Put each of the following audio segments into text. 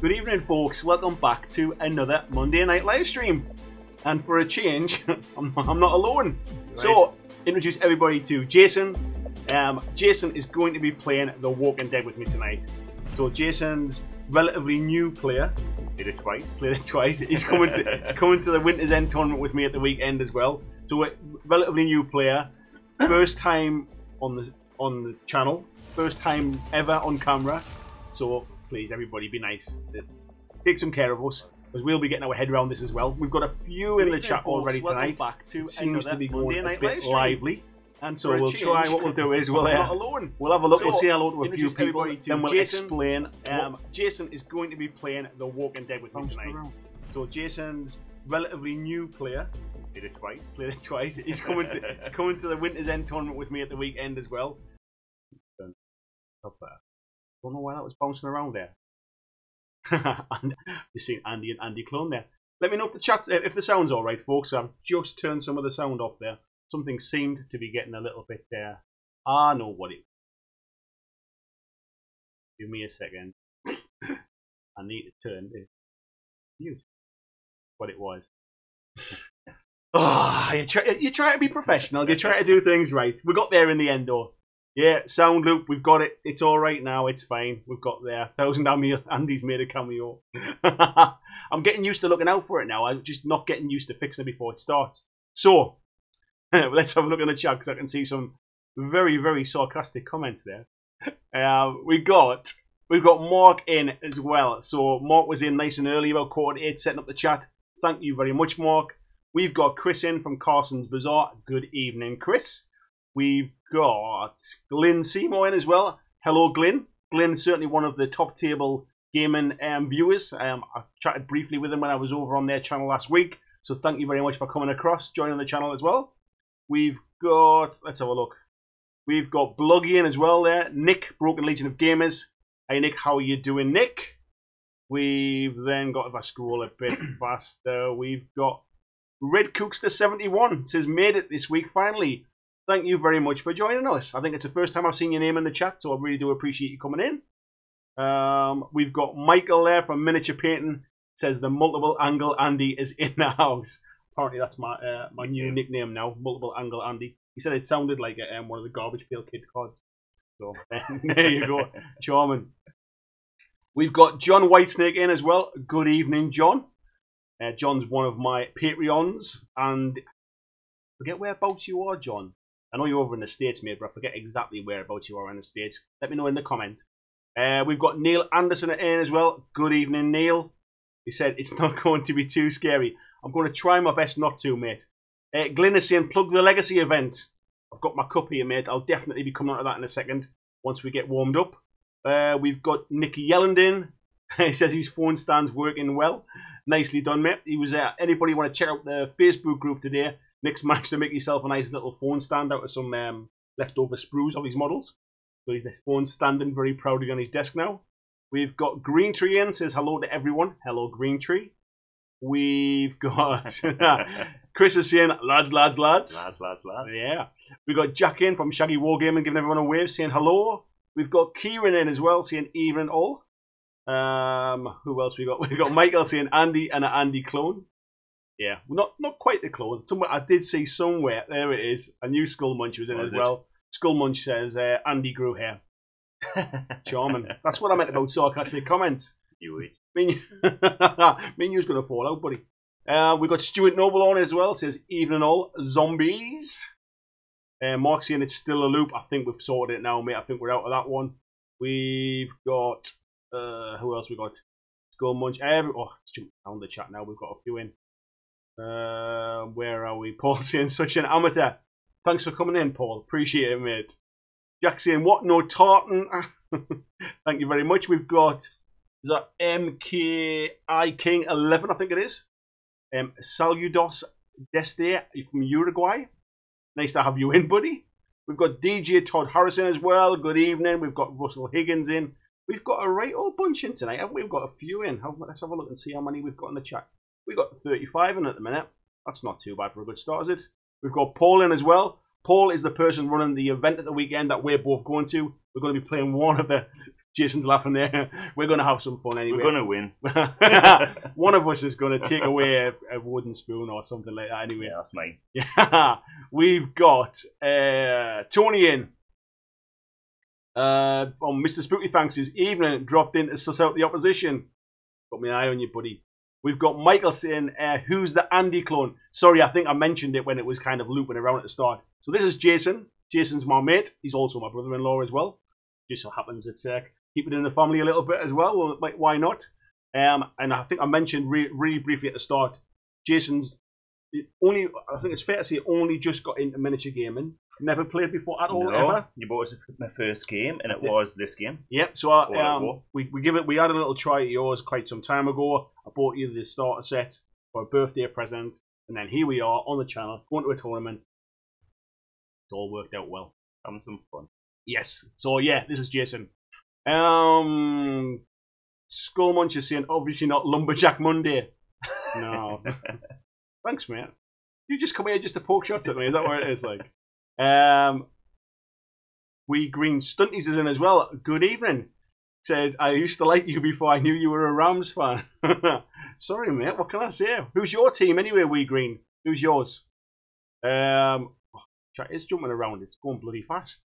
Good evening, folks. Welcome back to another Monday night live stream. And for a change, I'm not alone. Right. So, introduce everybody to Jason. Jason is going to be playing The Walking Dead with me tonight. So, Jason's relatively new player. Played it twice. He's coming to the Winter's End tournament with me at the weekend as well. So, a relatively new player. First time on the channel. First time ever on camera. So, please, everybody, be nice. Take some care of us, because we'll be getting our head around this as well. We've got a few in the chat already tonight. It seems to be going a bit lively. And so we'll try, what we'll do is we'll have a look, we'll say hello to a few people, then we'll explain. Jason is going to be playing The Walking Dead with me tonight. So Jason's relatively new player. Played it twice. He's coming to the Winter's End tournament with me at the weekend as well. Don't know why that was bouncing around there. And you've seen Andy and Andy clone there. Let me know if the sound's all right, folks. I've just turned some of the sound off there. Something seemed to be getting a little bit there. I know what it. Give me a second. I need to turn this mute. What it was. You try to be professional. You try to do things right. We got there in the end, though. Yeah, sound loop, we've got it. It's all right now. It's fine. We've got there. 1000 Andy's made a cameo. I'm getting used to looking out for it now. I'm just not getting used to fixing it before it starts. So, let's have a look in the chat, because I can see some very, very sarcastic comments there. We've got Mark in as well. So, Mark was in nice and early, about 7:45, setting up the chat. Thank you very much, Mark. We've got Chris in from Carson's Bazaar. Good evening, Chris. We've got Glyn Seymour in as well. Hello, Glyn. Glyn's certainly one of the top table gaming viewers. I chatted briefly with him when I was over on their channel last week. So thank you very much for coming across, joining the channel as well. We've got, let's have a look. We've got Bloggy in as well there. Nick, Broken Legion of Gamers. Hey, Nick, how are you doing, Nick? We've then got, if I scroll a bit faster, we've got Red Cookster 71. Says, made it this week, finally. Thank you very much for joining us. I think it's the first time I've seen your name in the chat, so I really do appreciate you coming in. We've got Michael there from Miniature Painting. Says the multiple angle Andy is in the house. Apparently that's my new nickname now, multiple angle Andy. He said it sounded like one of the Garbage Pail Kid cards. So there you go, charming. We've got John Whitesnake in as well. Good evening, John. John's one of my Patreons, and I forget whereabouts you are, John. I know you're over in the States, mate, but I forget exactly whereabouts you are in the States. Let me know in the comment. We've got Neil Anderson in as well. Good evening, Neil. He said, it's not going to be too scary. I'm going to try my best not to, mate. Glyn is saying, plug the Legacy event. I've got my cup here, mate. I'll definitely be coming out of that in a second, once we get warmed up. We've got Nicky Yelland in. He says his phone stand's working well. Nicely done, mate. He was anybody want to check out the Facebook group today? Nick's managed to make himself a nice little phone stand out of some leftover sprues of his models. So his phone standing very proudly on his desk now. We've got Green Tree in, says hello to everyone. Hello, Green Tree. We've got Chris is saying lads. Yeah. We've got Jack in from Shaggy Wargaming giving everyone a wave, saying hello. We've got Kieran in as well, saying evening all. Who else we got? We've got Michael saying Andy and an Andy clone. Yeah, not quite the clone. Somewhere I did see somewhere. There it is. A new Skull Munch was in as well. Skull Munch says, Andy grew hair. Charming. That's what I meant about sarcastic comments. You would. Me and you's going to fall out, buddy. We've got Stuart Noble on it as well. Says, evening all, zombies. Mark's saying it's still a loop. I think we've sorted it now, mate. I think we're out of that one. We've got, who else we got? Skull Munch. Jump down the chat now. We've got a few in. Where are we? Paul saying, such an amateur. Thanks for coming in, Paul. Appreciate it, mate. Jack saying, what? No tartan? Thank you very much. We've got, is that MKI King 11, I think it is. Saludos Deste from Uruguay. Nice to have you in, buddy. We've got DJ Todd Harrison as well. Good evening. We've got Russell Higgins in. We've got a right old bunch in tonight, haven't we? We've got a few in. Let's have a look and see how many we've got in the chat. We've got 35 in at the minute. That's not too bad for a good start, is it? We've got Paul in as well. Paul is the person running the event at the weekend that we're both going to. We're going to be playing one of the... Jason's laughing there. We're going to have some fun anyway. We're going to win. One of us is going to take away a wooden spoon or something like that anyway. Yeah, that's mine. Yeah. We've got Tony in. Mr. Spooky Thanks his evening dropped in to suss out the opposition. Got my eye on you, buddy. We've got Michael saying, who's the Andy clone? Sorry, I think I mentioned it when it was kind of looping around at the start. So this is Jason. Jason's my mate. He's also my brother-in-law as well. Just so happens it's keep it in the family a little bit as well. Why not? And I think I mentioned really briefly at the start, Jason's only, I think it's fair to say, only just got into miniature gaming. Never played before at all, ever. You bought us my first game, and it was this game. Yep. So we had a little try at yours quite some time ago. I bought you the starter set for a birthday present, and then here we are on the channel going to a tournament. It's all worked out well. Having some fun. Yes. So yeah, this is Jason. Skull Munch is saying, obviously not Lumberjack Monday. No. Thanks, mate. You just come here just to poke shots at me. Is that what it is like? We Green Stunties is in as well. Good evening. Said, I used to like you before I knew you were a Rams fan. Sorry, mate. What can I say? Who's your team anyway, We Green? Who's yours? Chat is jumping around. It's going bloody fast.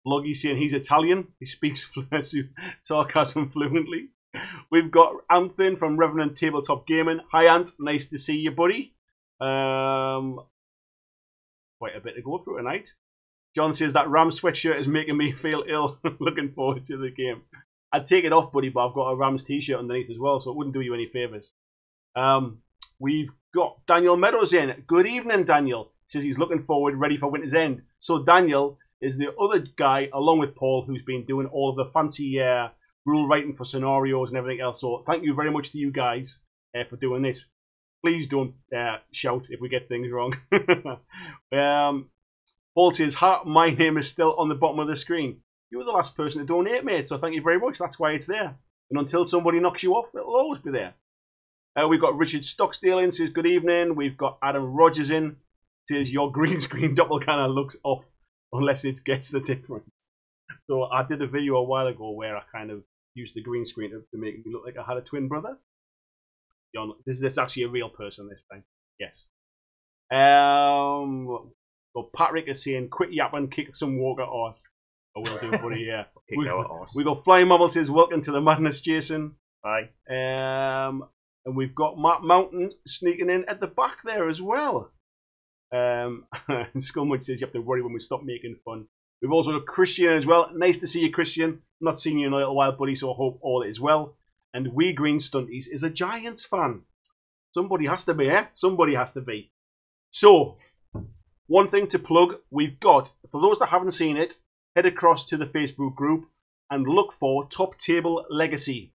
Bloggy saying he's Italian. He speaks sarcasm fluently. We've got Anthony from Revenant Tabletop Gaming. Hi, Anth. Nice to see you, buddy. Quite a bit to go through tonight. John says that Rams sweatshirt is making me feel ill. Looking forward to the game. I'd take it off, buddy, but I've got a Rams t-shirt underneath as well, so it wouldn't do you any favours. We've got Daniel Meadows in. Good evening, Daniel. Says he's looking forward, ready for winter's end. So Daniel is the other guy, along with Paul, who's been doing all of the fancy rule writing for scenarios and everything else. So thank you very much to you guys for doing this. Please don't shout if we get things wrong. Paul says, my name is still on the bottom of the screen. You were the last person to donate, mate, so thank you very much. That's why it's there. And until somebody knocks you off, it'll always be there. We've got Richard Stocksdale in, says good evening. We've got Adam Rogers in, says your green screen doppelganger looks off unless it gets the difference. So I did a video a while ago where I kind of used the green screen to make me look like I had a twin brother. This is actually a real person this time. Yes. Well, Patrick is saying, quit yapping, kick some walker arse. I will do, buddy, yeah. We got Flying Marble says, welcome to the madness, Jason. Hi. And we've got Matt Mountain sneaking in at the back there as well. And Skullmud says you have to worry when we stop making fun. We've also got Christian as well. Nice to see you, Christian. Not seen you in a little while, buddy, so I hope all is well. And We Green Stunties is a Giants fan. Somebody has to be, eh? Somebody has to be. So, one thing to plug, we've got, for those that haven't seen it, head across to the Facebook group and look for Top Table Legacy,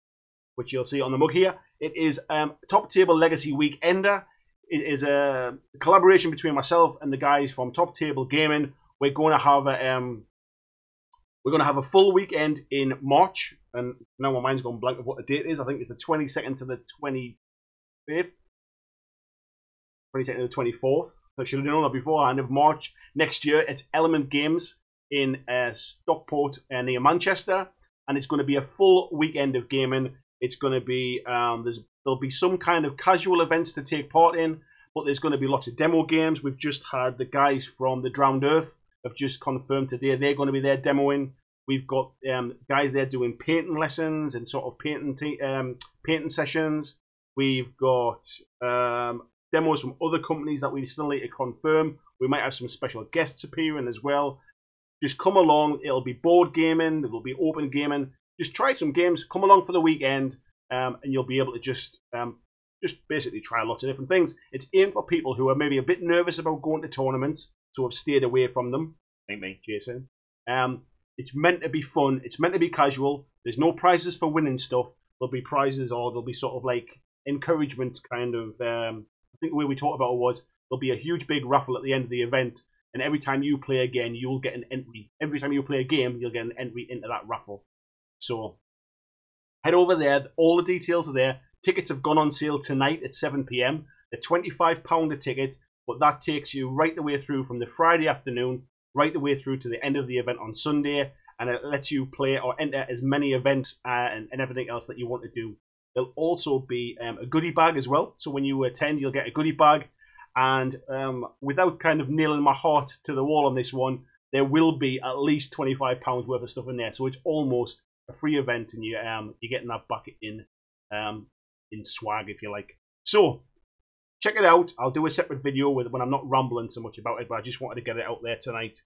which you'll see on the mug here. It is Top Table Legacy Weekender. It is a collaboration between myself and the guys from Top Table Gaming. We're going to have a full weekend in March, and now my mind's gone blank of what the date is. I think it's the 22nd to the 25th, 22nd to the 24th. I should have known that beforehand of March next year. It's Element Games in Stockport near Manchester, and it's going to be a full weekend of gaming. It's going to be there'll be some kind of casual events to take part in, but there's going to be lots of demo games. We've just had the guys from the Drowned Earth have just confirmed today they're going to be there demoing. We've got guys there doing painting lessons and sort of painting sessions. We've got demos from other companies that we still need to confirm. We might have some special guests appearing as well. Just come along. It'll be board gaming. There will be open gaming. Just try some games. Come along for the weekend, and you'll be able to just basically try lots of different things. It's aimed for people who are maybe a bit nervous about going to tournaments, so have stayed away from them. Like me, Jason. It's meant to be fun. It's meant to be casual. There's no prizes for winning stuff. There'll be prizes, or there'll be sort of like encouragement kind of. I think the way we talked about it was there'll be a huge big raffle at the end of the event, and every time you play again, you'll get an entry. Every time you play a game, you'll get an entry into that raffle. So head over there. All the details are there. Tickets have gone on sale tonight at 7 p.m. They're £25 a ticket, but that takes you right the way through from the Friday afternoon right the way through to the end of the event on Sunday, and it lets you play or enter as many events and everything else that you want to do. There'll also be a goodie bag as well, so when you attend you'll get a goodie bag, and without kind of nailing my heart to the wall on this one, there will be at least £25 worth of stuff in there, so it's almost a free event, and you're getting that back in swag, if you like. So check it out. I'll do a separate video when I'm not rambling so much about it, but I just wanted to get it out there tonight.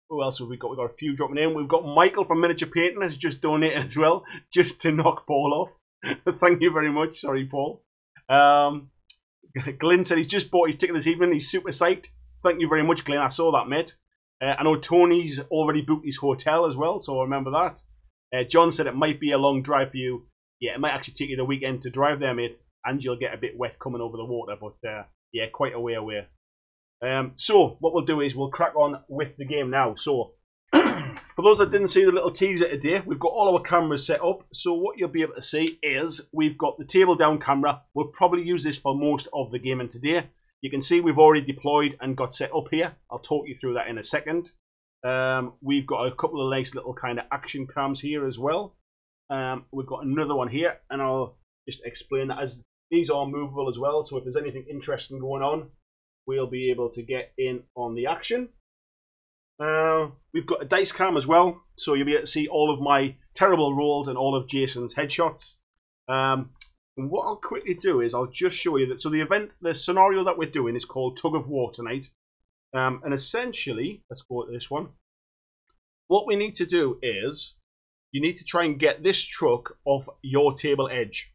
Who else have we got? We've got a few dropping in. We've got Michael from Miniature Painting has just donated as well, just to knock Paul off. Thank you very much. Sorry, Paul. Glenn said he's just bought his ticket this evening. He's super psyched. Thank you very much, Glenn. I saw that, mate. I know Tony's already booked his hotel as well, so remember that. John said it might be a long drive for you. Yeah, it might actually take you the weekend to drive there, mate. And you'll get a bit wet coming over the water, but yeah, quite a way away. So what we'll do is we'll crack on with the game now. So for those that didn't see the little teaser today, we've got all our cameras set up. So what you'll be able to see is we've got the table down camera. We'll probably use this for most of the gaming today. You can see we've already deployed and got set up here. I'll talk you through that in a second. We've got a couple of nice little kind of action cams here as well. We've got another one here, and I'll just explain that as these are movable as well, so if there's anything interesting going on, we'll be able to get in on the action. We've got a dice cam as well, so you'll be able to see all of my terrible rolls and all of Jason's headshots. And what I'll quickly do is I'll just show you that. So the scenario that we're doing is called Tug of War tonight. And essentially, let's go to this one. What we need to do is you need to try and get this truck off your table edge.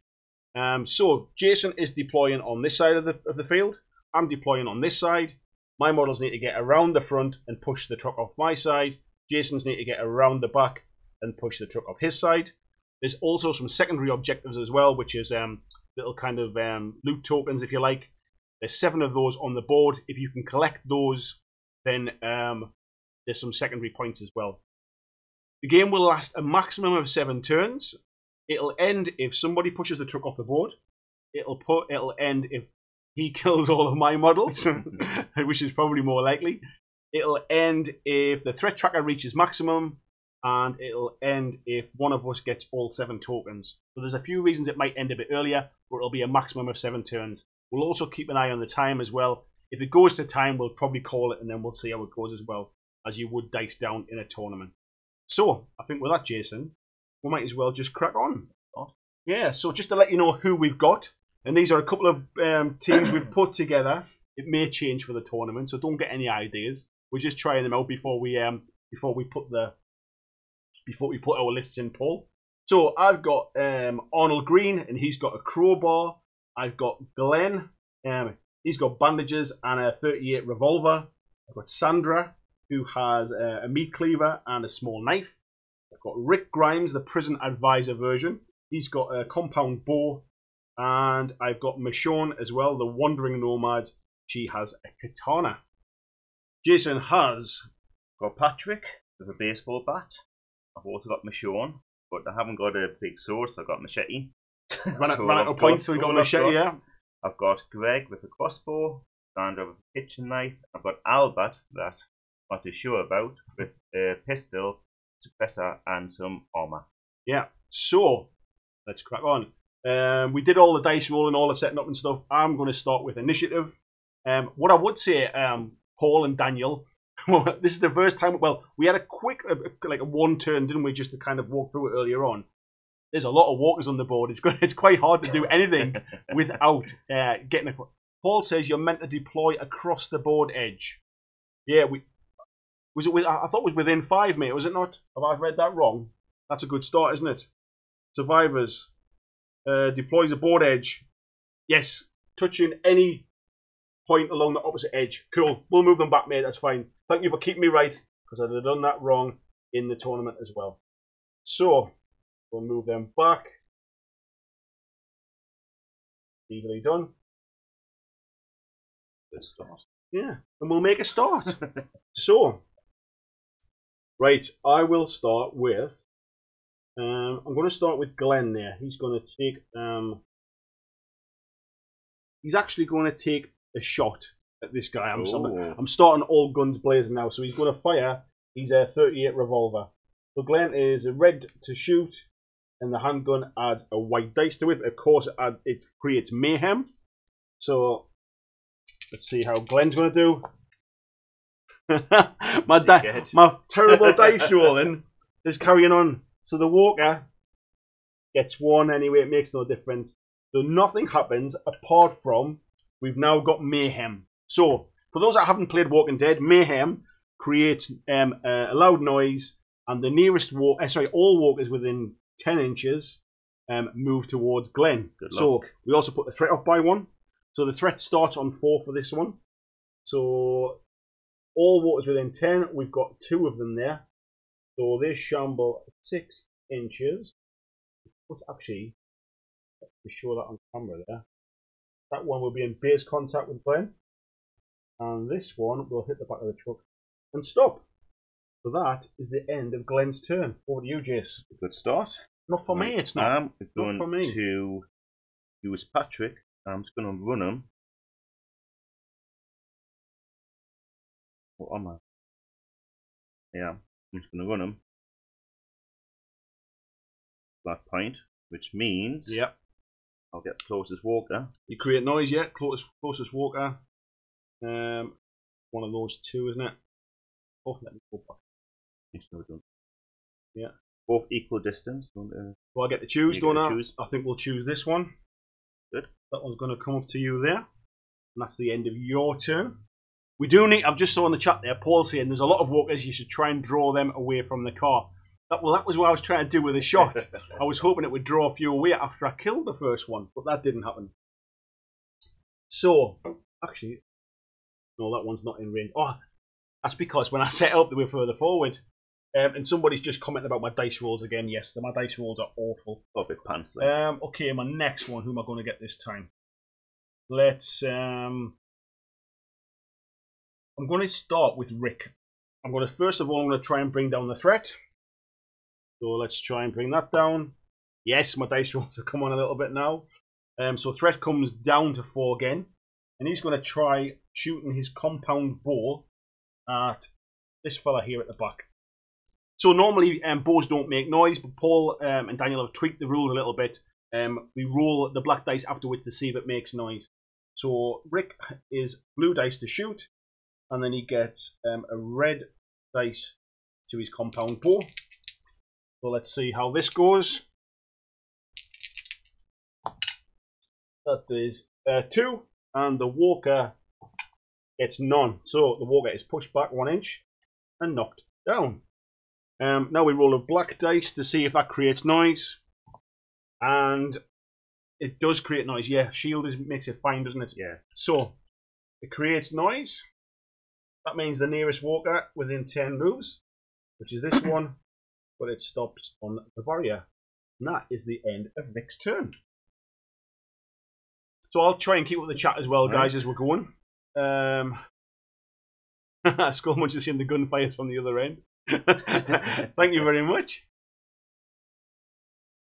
So Jason is deploying on this side of the field. I'm deploying on this side. My models need to get around the front and push the truck off my side. Jason's need to get around the back and push the truck off his side. There's also some secondary objectives as well, which is little kind of loot tokens, if you like. There's 7 of those on the board. If you can collect those, then there's some secondary points as well. The game will last a maximum of 7 turns. It'll end if somebody pushes the truck off the board. It'll end if he kills all of my models, which is probably more likely. It'll end if the threat tracker reaches maximum, and it'll end if one of us gets all 7 tokens. So there's a few reasons it might end a bit earlier, but it'll be a maximum of 7 turns. We'll also keep an eye on the time as well. If it goes to time, we'll probably call it, and then we'll see how it goes as well, as you would dice down in a tournament. So I think with that, Jason, we might as well just crack on. Yeah, so just to let you know who we've got, and these are a couple of teams we've put together. It may change for the tournament, so don't get any ideas. We're just trying them out before we put our lists in poll. So I've got Arnold Green, and he's got a crowbar. I've got Glenn. He's got bandages and a 38 revolver. I've got Sandra, who has a meat cleaver and a small knife. I've got Rick Grimes, the prison advisor version. He's got a compound bow. And I've got Michonne as well, the wandering nomad. She has a katana. Jason has got Patrick with a baseball bat. I've also got Michonne, but I haven't got a big sword, so I've got machete. Ran out of points, so we got machete, yeah. I've got Greg with a crossbow, Sandra with a kitchen knife. I've got Albert, that I'm not too sure about, with a pistol, suppressor, and some armor. Yeah, so let's crack on. We did all the dice rolling, all the setting up and stuff. I'm going to start with initiative. What I would say, Paul and Daniel, this is the first time. Well, we had a quick, like a one turn, didn't we, just to kind of walk through it earlier on. There's a lot of walkers on the board. It's quite hard to do anything without getting a. Paul says you're meant to deploy across the board edge. Yeah, I thought it was within 5, mate. Was it not? Have I read that wrong? That's a good start, isn't it? Survivors deploys a board edge. Yes, touching any point along the opposite edge. Cool. We'll move them back, mate. That's fine. Thank you for keeping me right, because I'd have done that wrong in the tournament as well. So we'll move them back. Easily done. Good start. Yeah, and we'll make a start. So, right, I will start with. I'm going to start with Glenn there. He's going to take. He's actually going to take a shot at this guy. I'm starting all guns blazing now. So he's going to fire his 38 revolver. So Glenn is a red to shoot, and the handgun adds a white dice to it. Of course, it creates mayhem. So let's see how Glenn's going to do. my terrible dice rolling is carrying on. So the walker gets 1 anyway. It makes no difference. So nothing happens apart from we've now got mayhem. So for those that haven't played Walking Dead, mayhem creates a loud noise, and the nearest all walkers within 10 inches move towards Glenn. So we also put the threat up by 1. So the threat starts on 4 for this one. So all walkers within 10, we've got 2 of them there. So they shamble 6 inches. Actually, let's be sure that on camera there. That one will be in base contact with Glenn. And this one will hit the back of the truck and stop. So that is the end of Glenn's turn. Over to you, Jace. Good start. Not for me, it's not. I'm going to use Patrick. I'm just going to run him. What am I? Yeah, I'm just going to run him. That point, which means I'll get closest walker. You create noise, yeah. Closest walker. One of those 2, isn't it? Oh, let me go back. Yeah. Both equal distance. So I get to choose, don't I? I think we'll choose this one. Good. That one's going to come up to you there. And that's the end of your turn. We do need, I've just saw in the chat there, Paul saying there's a lot of walkers, you should try and draw them away from the car. That was what I was trying to do with a shot. I was hoping it would draw a few away after I killed the first one, but that didn't happen. So, actually, no, that one's not in range. Oh, that's because when I set up, they were further forward. And somebody's just commenting about my dice rolls again. Yes, my dice rolls are awful. A bit pants. Okay, my next one, who am I going to get this time? Let's... I'm going to start with Rick. First of all, I'm going to try and bring down the threat. So let's try and bring that down. Yes, my dice rolls have come on a little bit now. So threat comes down to 4 again. And he's going to try shooting his compound bow at this fella here at the back. So normally bows don't make noise, but Paul and Daniel have tweaked the rule a little bit. We roll the black dice afterwards to see if it makes noise. So Rick is blue dice to shoot, and then he gets a red dice to his compound bow. So let's see how this goes. That is 2, and the walker gets none. So the walker is pushed back 1 inch and knocked down. Now we roll a black dice to see if that creates noise. And it does create noise. Yeah, shield makes it fine, doesn't it? Yeah. So it creates noise. That means the nearest walker within 10 moves, which is this one, but it stops on the barrier. And that is the end of Rick's turn. So I'll try and keep up the chat as well, guys, as we're going. Skullmunch is seeing the gunfire from the other end. Thank you very much.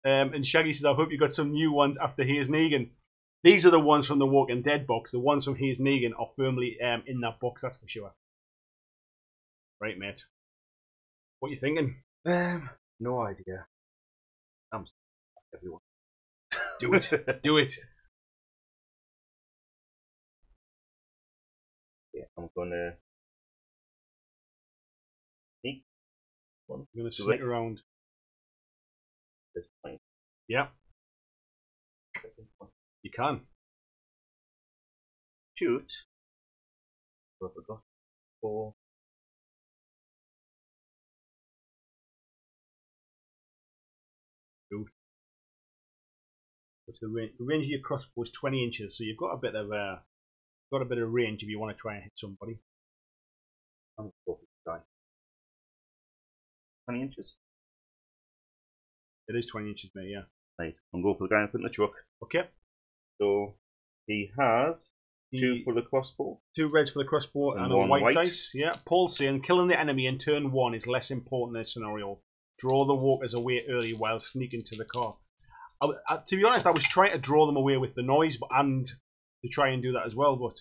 And Shaggy says, I hope you got some new ones after Here's Negan. These are the ones from the Walking Dead box. The ones from Here's Negan are firmly in that box, that's for sure. Right, mate. What are you thinking? No idea. I'm everyone. Do it. Do it. Yeah, I'm gonna sneak one. I'm going to sneak around. This point. Yeah. You can. Shoot. What have I got? 4. Good. The range of your crossbow is 20 inches, so you've got a bit of range if you want to try and hit somebody. I'm going to die. 20 inches. It is 20 inches, mate. Yeah. Right. I'm going for the guy and put in the truck. Okay. So he has 2 for the crossbow. 2 reds for the crossbow and a 1 white dice. Yeah. Paul's saying killing the enemy in turn 1 is less important in this scenario. Draw the walkers away early while sneaking to the car. To be honest, I was trying to draw them away with the noise, and to try and do that as well. But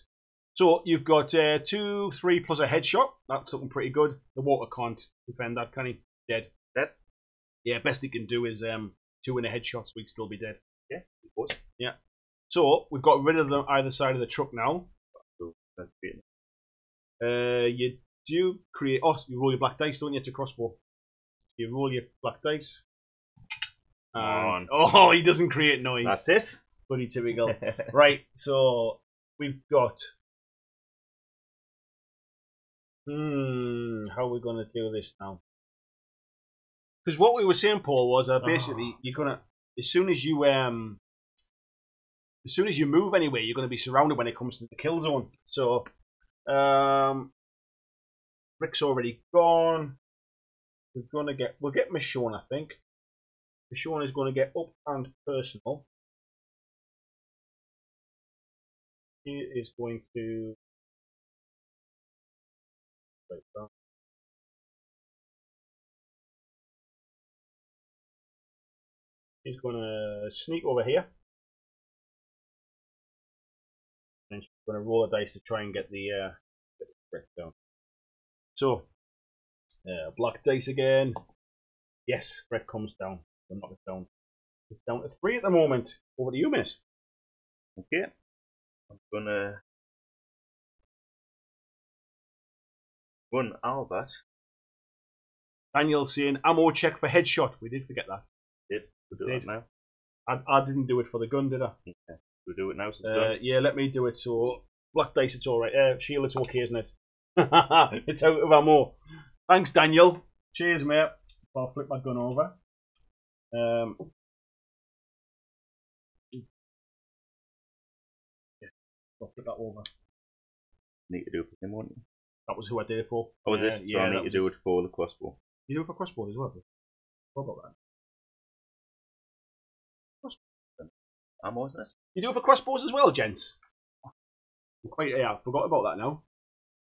so you've got 2, 3 plus a headshot. That's looking pretty good. The walker can't defend that, can he? Dead. Dead. Yeah. Best he can do is 2 in a headshot, so he'd still be dead. Yeah, of course. Yeah. So we've got rid of them either side of the truck now. You do create. Oh, you roll your black dice, don't you? To crossbow. You roll your black dice. And, oh, he doesn't create noise. That's it. Bloody typical. Right, so we've got. How are we going to do this now? Because what we were saying, Paul, was basically you're gonna as soon as you move anywhere, you're going to be surrounded when it comes to the kill zone. So, Rick's already gone. We'll get Michonne, I think. Michonne is going to get up and personal. He is going to. Wait, he's going to sneak over here. And she's going to roll a dice to try and get the Rick down. So, black dice again. Yes, Rick comes down. We'll knock it down. It's down to 3 at the moment. Over to you, miss. Okay. I'm gonna run Albert. Daniel's saying ammo check for headshot. We did forget that. We'll do it now. I didn't do it for the gun, did I? Okay. We'll do it now. So it's done. Yeah, let me do it. So black dice, it's all right. Shield, it's okay, isn't it? It's out of ammo. Thanks, Daniel. Cheers, mate. I'll flip my gun over. Yeah, I'll flip that over. Need to do it for him, won't you? That was who I did it for. Oh, was it? Yeah, so I need to do it for the crossbow. You do it for crossbow as well. What about that? Ammo, isn't it? You do it for crossbows as well, gents. I forgot about that now.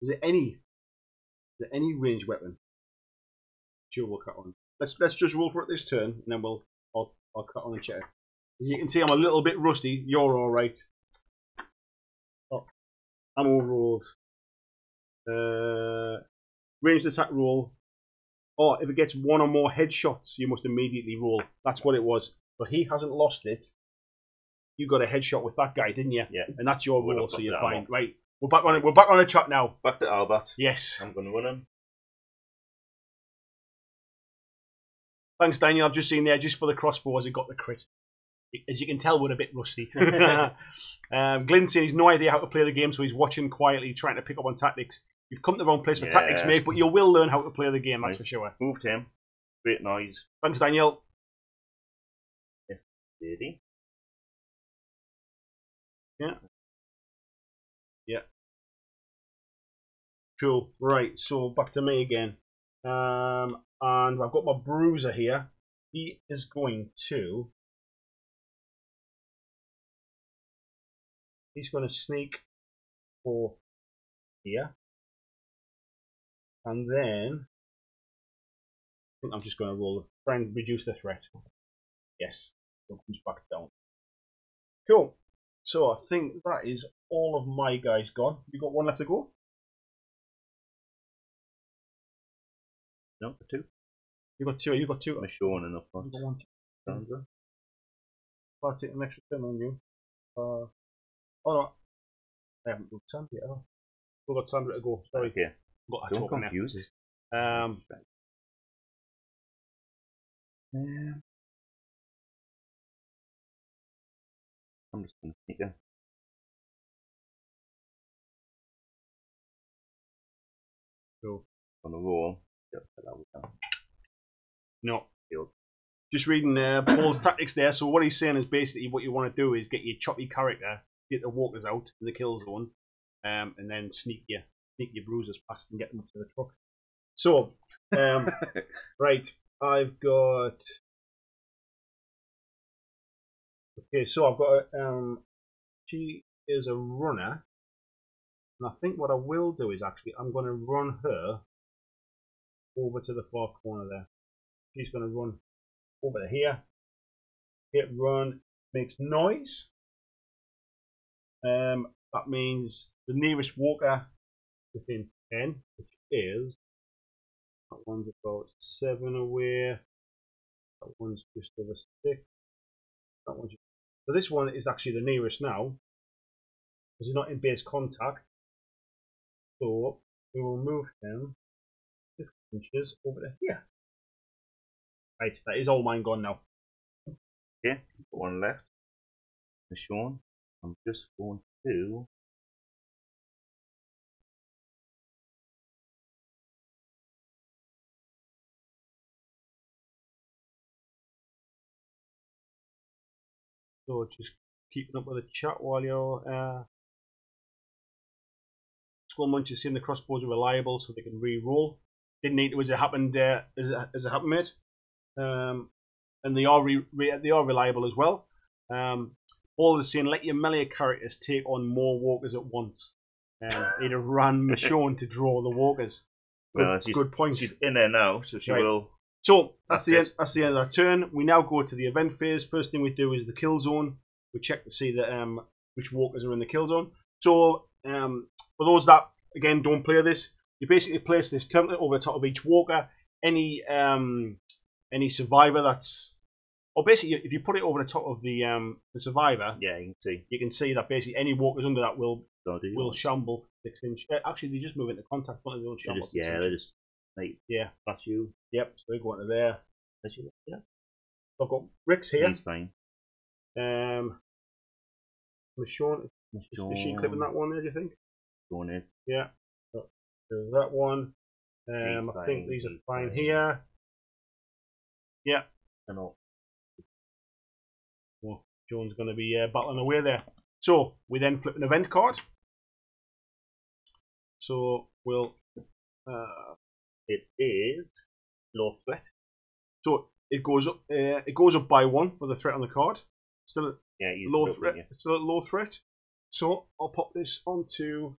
Is there any ranged weapon? Sure, we'll cut on. Let's just roll for it this turn, and then I'll cut on and check. As you can see, I'm a little bit rusty. You're all right. Oh, ammo rolls. Ranged attack roll. Oh, if it gets 1 or more headshots, you must immediately roll. That's what it was. But he hasn't lost it. You got a headshot with that guy, didn't you? Yeah. And that's your roll, so you're fine. Ammo. Right. We're back on it. We're back on the track now. Back to Albert. Yes. I'm going to run him. Thanks, Daniel. I've just seen there, just for the crossbow, as he got the crit. As you can tell, we're a bit rusty. Glyn saying he's no idea how to play the game, so he's watching quietly, trying to pick up on tactics. You've come to the wrong place for tactics, mate, but you will learn how to play the game, that's for sure. Moved him. Great noise. Thanks, Daniel. Yes, lady. Yeah. Yeah. Cool. Right, so back to me again. And I've got my bruiser here. He is going to... He's going to sneak for here. And then... I think I'm just going to roll. Try and reduce the threat. Yes. So it comes back down. Cool. So I think that is all of my guys gone. You got one left to go? No, 2. You got 2. You got 2. I'm sure enough. You got 1. Sandra. I'll take an extra turn on you. Oh no, I haven't got Sandra yet. We've got Sandra to go. Sorry. Okay. Don't confuse it. I'm just going to sneak in. So on the roll. No. Just reading Paul's tactics there. So what he's saying is basically what you want to do is get your choppy character, get the walkers out in the kill zone, and then sneak your bruisers past and get them to the truck. So, right, I've got. Okay, so I've got. She is a runner, and I think what I will do is actually I'm going to run her over to the far corner there. She's going to run over to here. Hit run, makes noise. That means the nearest walker within 10, which is that one's about 7 away. That one's just over 6. That one's just... So this one is actually the nearest now, because he's not in base contact. So we will move him 50 inches over to here. Right, that is all mine gone now. Okay, got one left. Sean, I'm just going to. So just keeping up with the chat while you're. Skull Munchers saying the crossbows are reliable, so they can re-roll. Didn't need to as it happened. As it happened, mate. And they are they are reliable as well. All the saying, let your melee characters take on more walkers at once. They'd have ran Michonne to draw the walkers. Well, good point. She's in there now, so she will. So that's the end of that turn. We now go to the event phase. First thing we do is the kill zone. We check to see that which walkers are in the kill zone. So for those that again don't play this, you basically place this template over the top of each walker. Any survivor that's, or basically if you put it over the top of the survivor, yeah, you can see that basically any walkers under that will shamble 6 inch. Actually, they just move into contact, but they don't shamble. They just like that's you. Yep. So they go into there. That's you. Yes. So I've got Rick's here. He's fine. Michonne, is she clipping that one there? Do you think? Sean is. Yeah. So there's that one. I think these are fine here. Yeah. I know. Well, John's going to be battling away there. So we then flip an event card. So we'll. It is low threat. So it goes up. It goes up by 1 with a threat on the card. Still low threat. Still at low threat. So I'll pop this onto.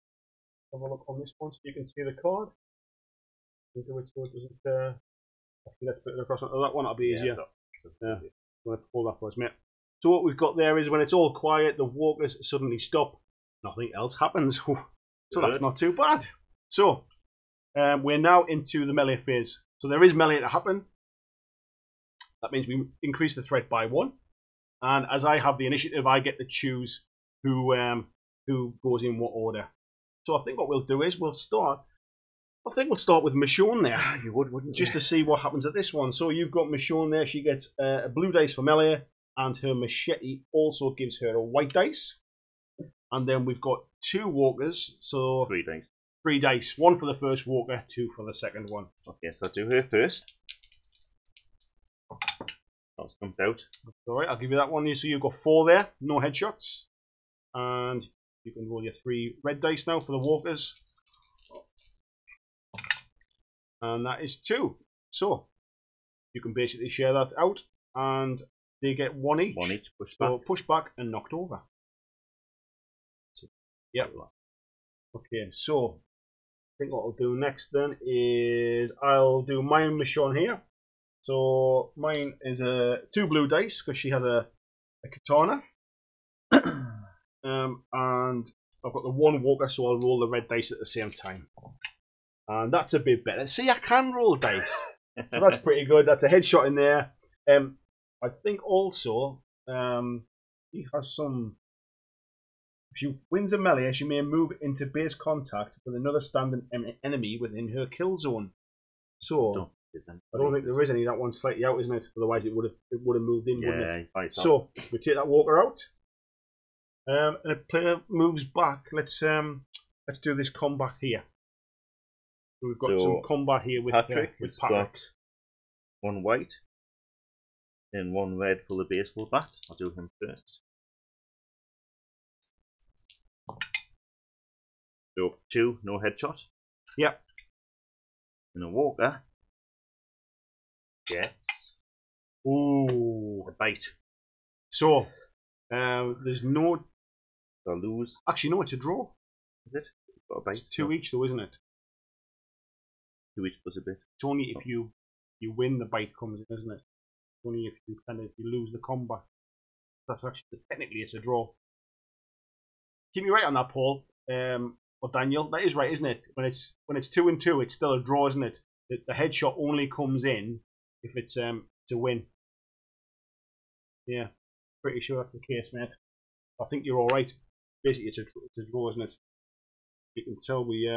Have a look on this one so you can see the card. Do it so it doesn't. Actually, let's put it across onto that one. That'll be easier. Yeah. I'm going to pull that for us, mate. So what we've got there is when it's all quiet, the walkers suddenly stop. Nothing else happens. So that's not too bad. So we're now into the melee phase. So there is melee to happen. That means we increase the threat by 1. And as I have the initiative, I get to choose who goes in what order. So I think what we'll do is we'll start. I think we'll start with Michonne there. You would, wouldn't you? Just to see what happens at this one. So you've got Michonne there. She gets a blue dice for melee, and her machete also gives her a white dice. And then we've got 2 walkers. So 3 dice. 3 dice. 1 for the first walker, 2 for the second one. Okay, so I'll do her first. That's jumped out. Alright, I'll give you that one. So you've got 4 there, no headshots. And you can roll your 3 red dice now for the walkers. And that is 2. So you can basically share that out, and they get 1 each. 1 each, push so back. Push back and knocked over. Yep. Okay, so I think what I'll do next then is I'll do mine Michonne here. So mine is 2 blue dice because she has a katana. And I've got the 1 walker, so I'll roll the red dice at the same time. And that's a bit better. See, I can roll dice. So that's pretty good. That's a headshot in there. I think also She has some. If she wins a melee, she may move into base contact with another standing enemy within her kill zone. So I don't think there is any. That one's slightly out, isn't it? Otherwise, it would have moved in, wouldn't it? So we take that walker out, and a player moves back. Let's do this combat here. So we've got some combat here with Patrick. Got one white and one red for the baseball bat. I'll do him first. So 2, no headshot. Yep. And a walker gets a bite. So there's no. I lose. Actually, no, it's a draw. Is it? Got a bite. It's 2 each, though, isn't it? 2 each plus a bit. It's only if you win the bite comes in, isn't it? It's only if you lose the combat. That's actually technically it's a draw. Keep me right on that, Paul. Or Daniel, that is right, isn't it? When it's 2 and 2, it's still a draw, isn't it? The headshot only comes in if it's to win. Yeah, pretty sure that's the case, mate. I think you're all right. Basically, it's a draw, isn't it? You can tell we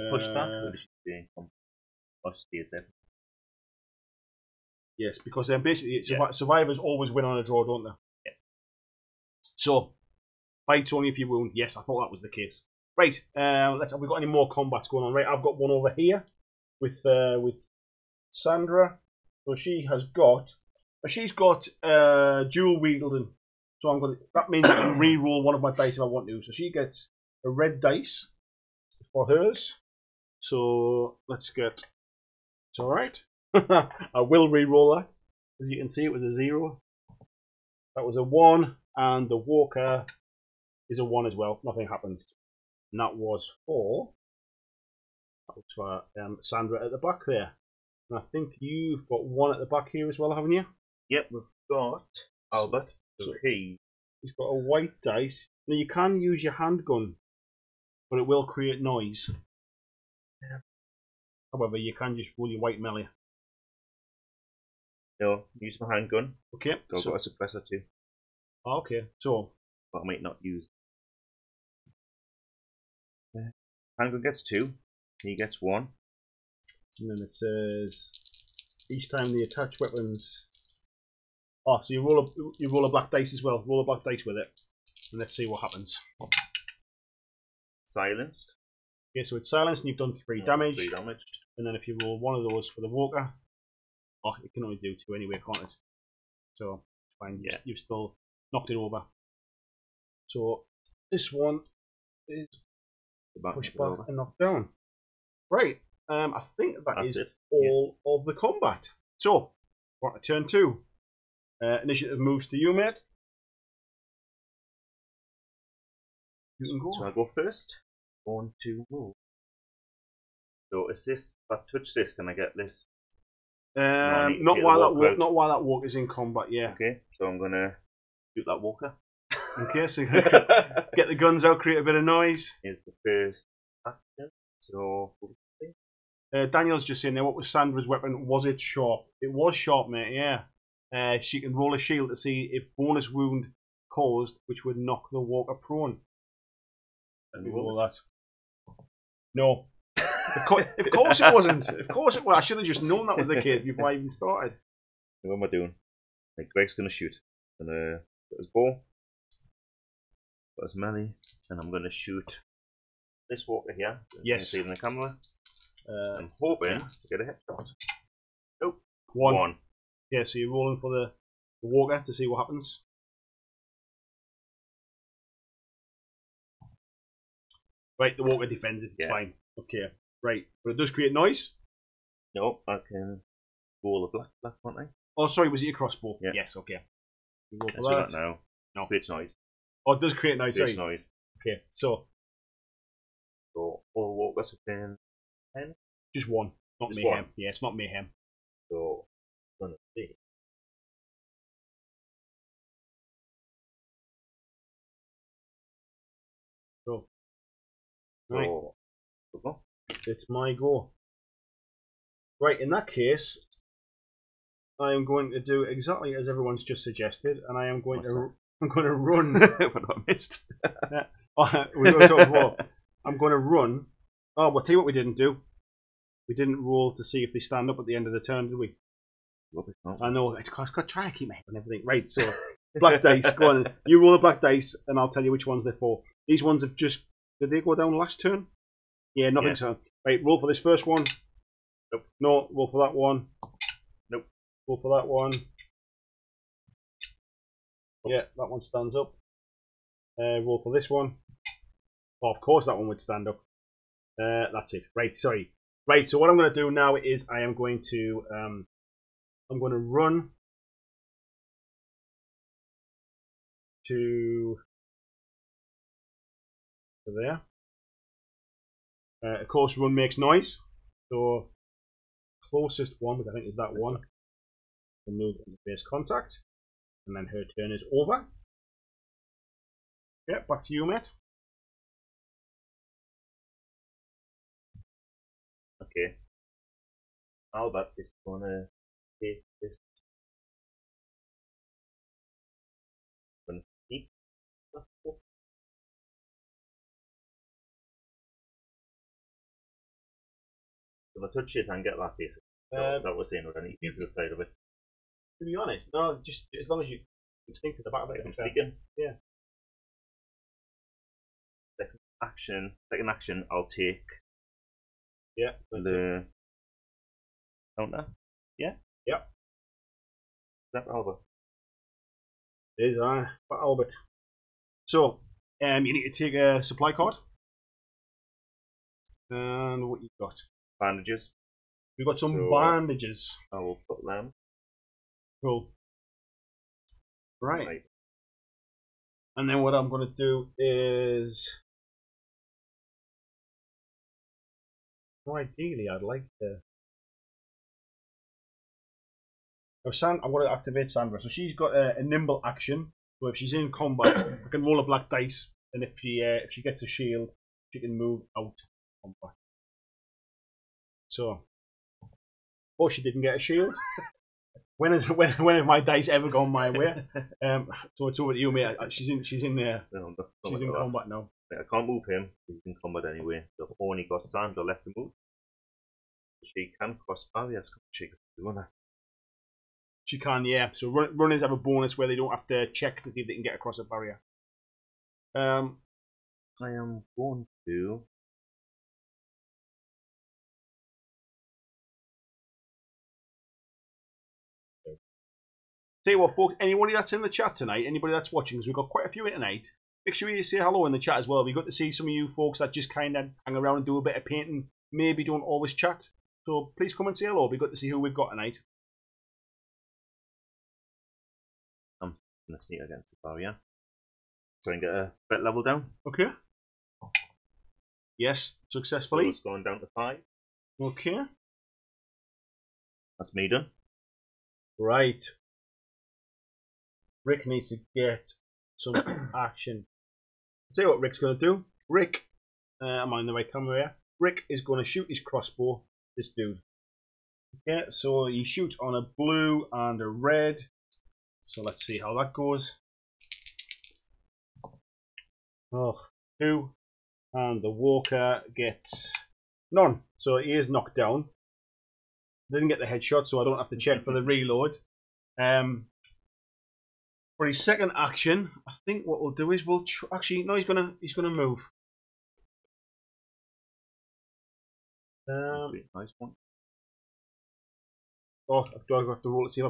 push back. Yes, because basically survivors always win on a draw, don't they? Yeah. So fights only if you wound. Yes, I thought that was the case. Right, have we got any more combats going on? Right, I've got one over here with Sandra. So she's got dual wielding. So that means I can re-roll one of my dice if I want to. So she gets a red dice for hers. So let's get. It's all right. I will re-roll that. As you can see, it was a 0. That was a 1, and the walker is a 1 as well. Nothing happens. And that was for Sandra at the back there. And I think you've got 1 at the back here as well, haven't you? Yep, we've got Albert. So he's got a white dice. Now you can use your handgun, but it will create noise. However, you can just roll your white melee. No, use my handgun. Okay. I've got a suppressor too. Okay, so. But I might not use. Handgun gets 2. He gets 1. And then it says each time the attached weapons. Oh, so you roll a black dice as well. Roll a black dice with it, and let's see what happens. Silenced. Okay, so it's silenced, and you've done 3 damage. 3 damaged. And then if you roll one of those for the walker, it can only do 2 anyway, can't it? So it's fine. Yeah, you've still knocked it over. So this one is pushed back and knocked down. Right. I think that's all of the combat. So we're on to turn 2. Initiative moves to you, mate. You can go. So I go first. 1, 2, move. So is this? If I touch this, can I get this? Not while that walk is in combat. Yeah. Okay. So I'm gonna shoot that walker. Okay. So get the guns out, create a bit of noise. Here's the first action. So. Daniel's just saying there. What was Sandra's weapon? Was it sharp? It was sharp, mate. Yeah. She can roll a shield to see if bonus wound caused, which would knock the walker prone. And roll that. No. Of course it wasn't. Of course it was. I should have just known that was the case before I even started. What am I doing? Greg's going to shoot. I'm going to put his bow. Put his melee. And I'm going to shoot this walker here. Yes. Saving the camera. I'm hoping to get a headshot. Nope. 1. Yeah, so you're rolling for the walker to see what happens. Right, the walker defends it. It's fine. Okay. Right, but it does create noise. No, I can roll a black, can't I? Oh, sorry, was it your crossbow? Yeah. Yes, okay. You roll for that now. No. Creates noise. Oh, it does create noise. Creates noise. Okay, so all walkers within 10? Just 1. Not just mayhem. 1. Yeah, it's not mayhem. So, I'm going to see. So, right. It's my go. Right, in that case, I am going to do exactly as everyone's just suggested, and I am going to run. What I missed. We were talking about. I'm going to run. Oh, well, tell you what we didn't do. We didn't roll to see if they stand up at the end of the turn, did we? Rubbish, no. I know. It's got trying to keep my head on everything. Right, so black dice. Go on. You roll the black dice, and I'll tell you which ones they're for. These ones have just. Did they go down last turn? Yeah, nothing so. Right, roll for this first one. Nope. No, roll for that one. Nope. Roll for that one. Yeah, that one stands up. Roll for this one. Oh, of course that one would stand up. That's it. Right, sorry. Right, so what I'm going to do now is I am going to run to there. Of course, run makes noise. So closest one, which I think is that one, will move into base contact, and then her turn is over. Yeah, back to you, mate. Okay. Albert is gonna take this. Gonna keep that up. If I touch it and get that basically. Is that what we're saying, or any to the side of it? To be honest, no, just as long as you sneak to the back of it. I'm sneaking. Yeah. Second action, I'll take. Yeah. The counter. Yeah. Yep. That Albert. It is for Albert. So, you need to take a supply card. And what you got? Bandages. We've got some bandages. I will put them. Cool. Right. And then what I'm going to do is, well, ideally, I'd like to. I'm going to activate Sandra. So she's got a nimble action. So if she's in combat, I can roll a black dice, and if she gets a shield, she can move out of combat. So, oh, she didn't get a shield. When have my dice ever gone my way? So it's over to you, mate. She's in there. No, she's in combat now. I can't move him. He's in combat anyway. So I've only got Sandra left to move. She can cross barriers. She can do that. She can, yeah. So runners have a bonus where they don't have to check to see if they can get across a barrier. I am going to. Tell you what, folks, anybody that's in the chat tonight, anybody that's watching, because we've got quite a few in tonight, make sure you say hello in the chat as well. We've got to see some of you folks that just kind of hang around and do a bit of painting, maybe don't always chat. So please come and say hello. We've got to see who we've got tonight. I'm going to sneak against the barrier. Try and get a bet level down. Okay. Yes, successfully. So it's going down to 5. Okay. That's me done. Right. Rick needs to get some action. I'll tell you what Rick's going to do. Rick, am I in the right camera here? Rick is going to shoot his crossbow, this dude. Okay, so he shoots on a blue and a red. So let's see how that goes. Oh, 2. And the walker gets none. So he is knocked down. Didn't get the headshot, so I don't have to check for the reload. For his second action, I think what we'll do is actually no, he's gonna move. Nice one. Oh, do I have to roll to see if I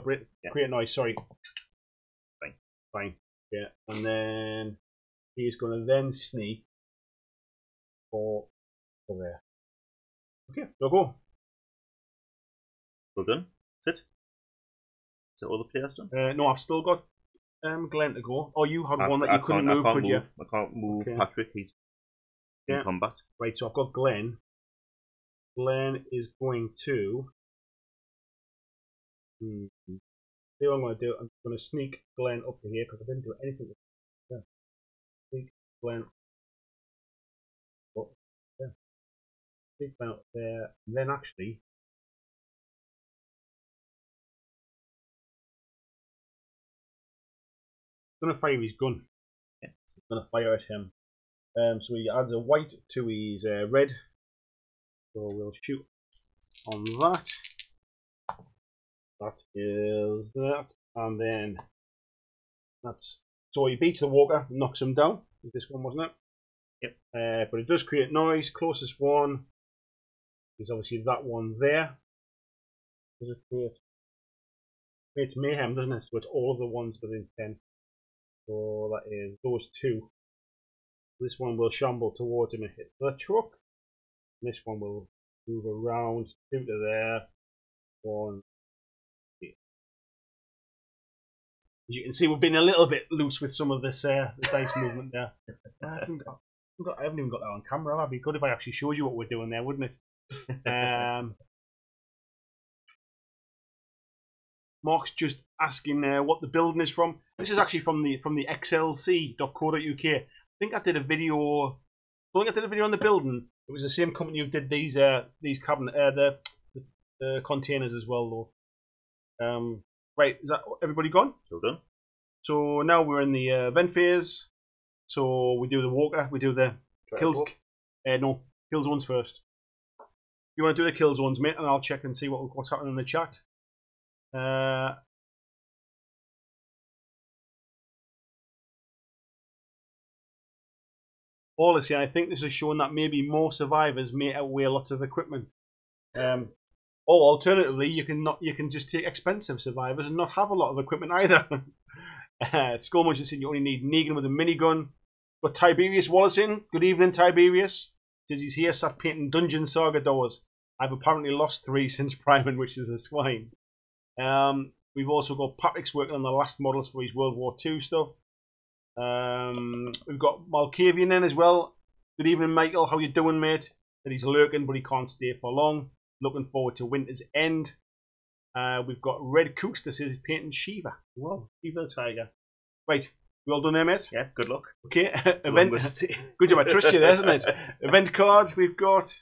create noise? Sorry. Fine. Yeah, and then he's gonna then sneak for there. Okay, go. Well done. Sit. Is that all the players done? No, I've still got Glenn to go. Oh, you had one that you couldn't move, could you? I can't move Patrick. He's in combat. Right, so I've got Glenn. Glenn is going to. See what I'm going to do. I'm going to sneak Glenn up to here because I didn't do anything. Sneak Glenn. Sneak Glenn up there. And then actually. going to fire his gun. Yeah. He's going to fire at him. So he adds a white to his red. So we'll shoot on that. That is that. And then that's... So he beats the walker, knocks him down. This one, wasn't it? Yep. But it does create noise. Closest one is obviously that one there. Does it create? Creates mayhem, doesn't it? So it's all of the ones within 10. So that is those two. This one will shamble towards him and hit the truck. This one will move around, two to there, one here. As you can see, we've been a little bit loose with some of this the dice movement there. I haven't even got that on camera. That'd be good if I actually showed you what we're doing there, wouldn't it? Mark's just asking what the building is from. This is actually from the xlc.co.uk. I think I did a video. I think I did a video on the building. It was the same company who did these cabinet the containers as well though. Right, is that everybody gone? So done. So now we're in the event phase. So we do the walker. We do the kills. No, kill zones first. You want to do the kill zones, mate, and I'll check and see what's happening in the chat. Honestly, I think this is showing that maybe more survivors may outweigh lots of equipment. Or alternatively, you can just take expensive survivors and not have a lot of equipment either. Skullmunch just said you only need Negan with a minigun. But Tiberius Wallace in. Good evening, Tiberius. Says he's here sat painting Dungeon Saga doors. I've apparently lost 3 since priming, which is a swine. We've also got Patrick's working on the last models for his World War II stuff. We've got Malkavian in as well. Good evening, Michael. How you doing, mate? That he's lurking, but he can't stay for long. Looking forward to Winter's End. We've got Red Cooks that says he's painting Shiva. Well, Shiva the Tiger. Right, we all done there, mate? Yeah, good luck. Okay, event. Good job, I trust you there, isn't it? Event card we've got.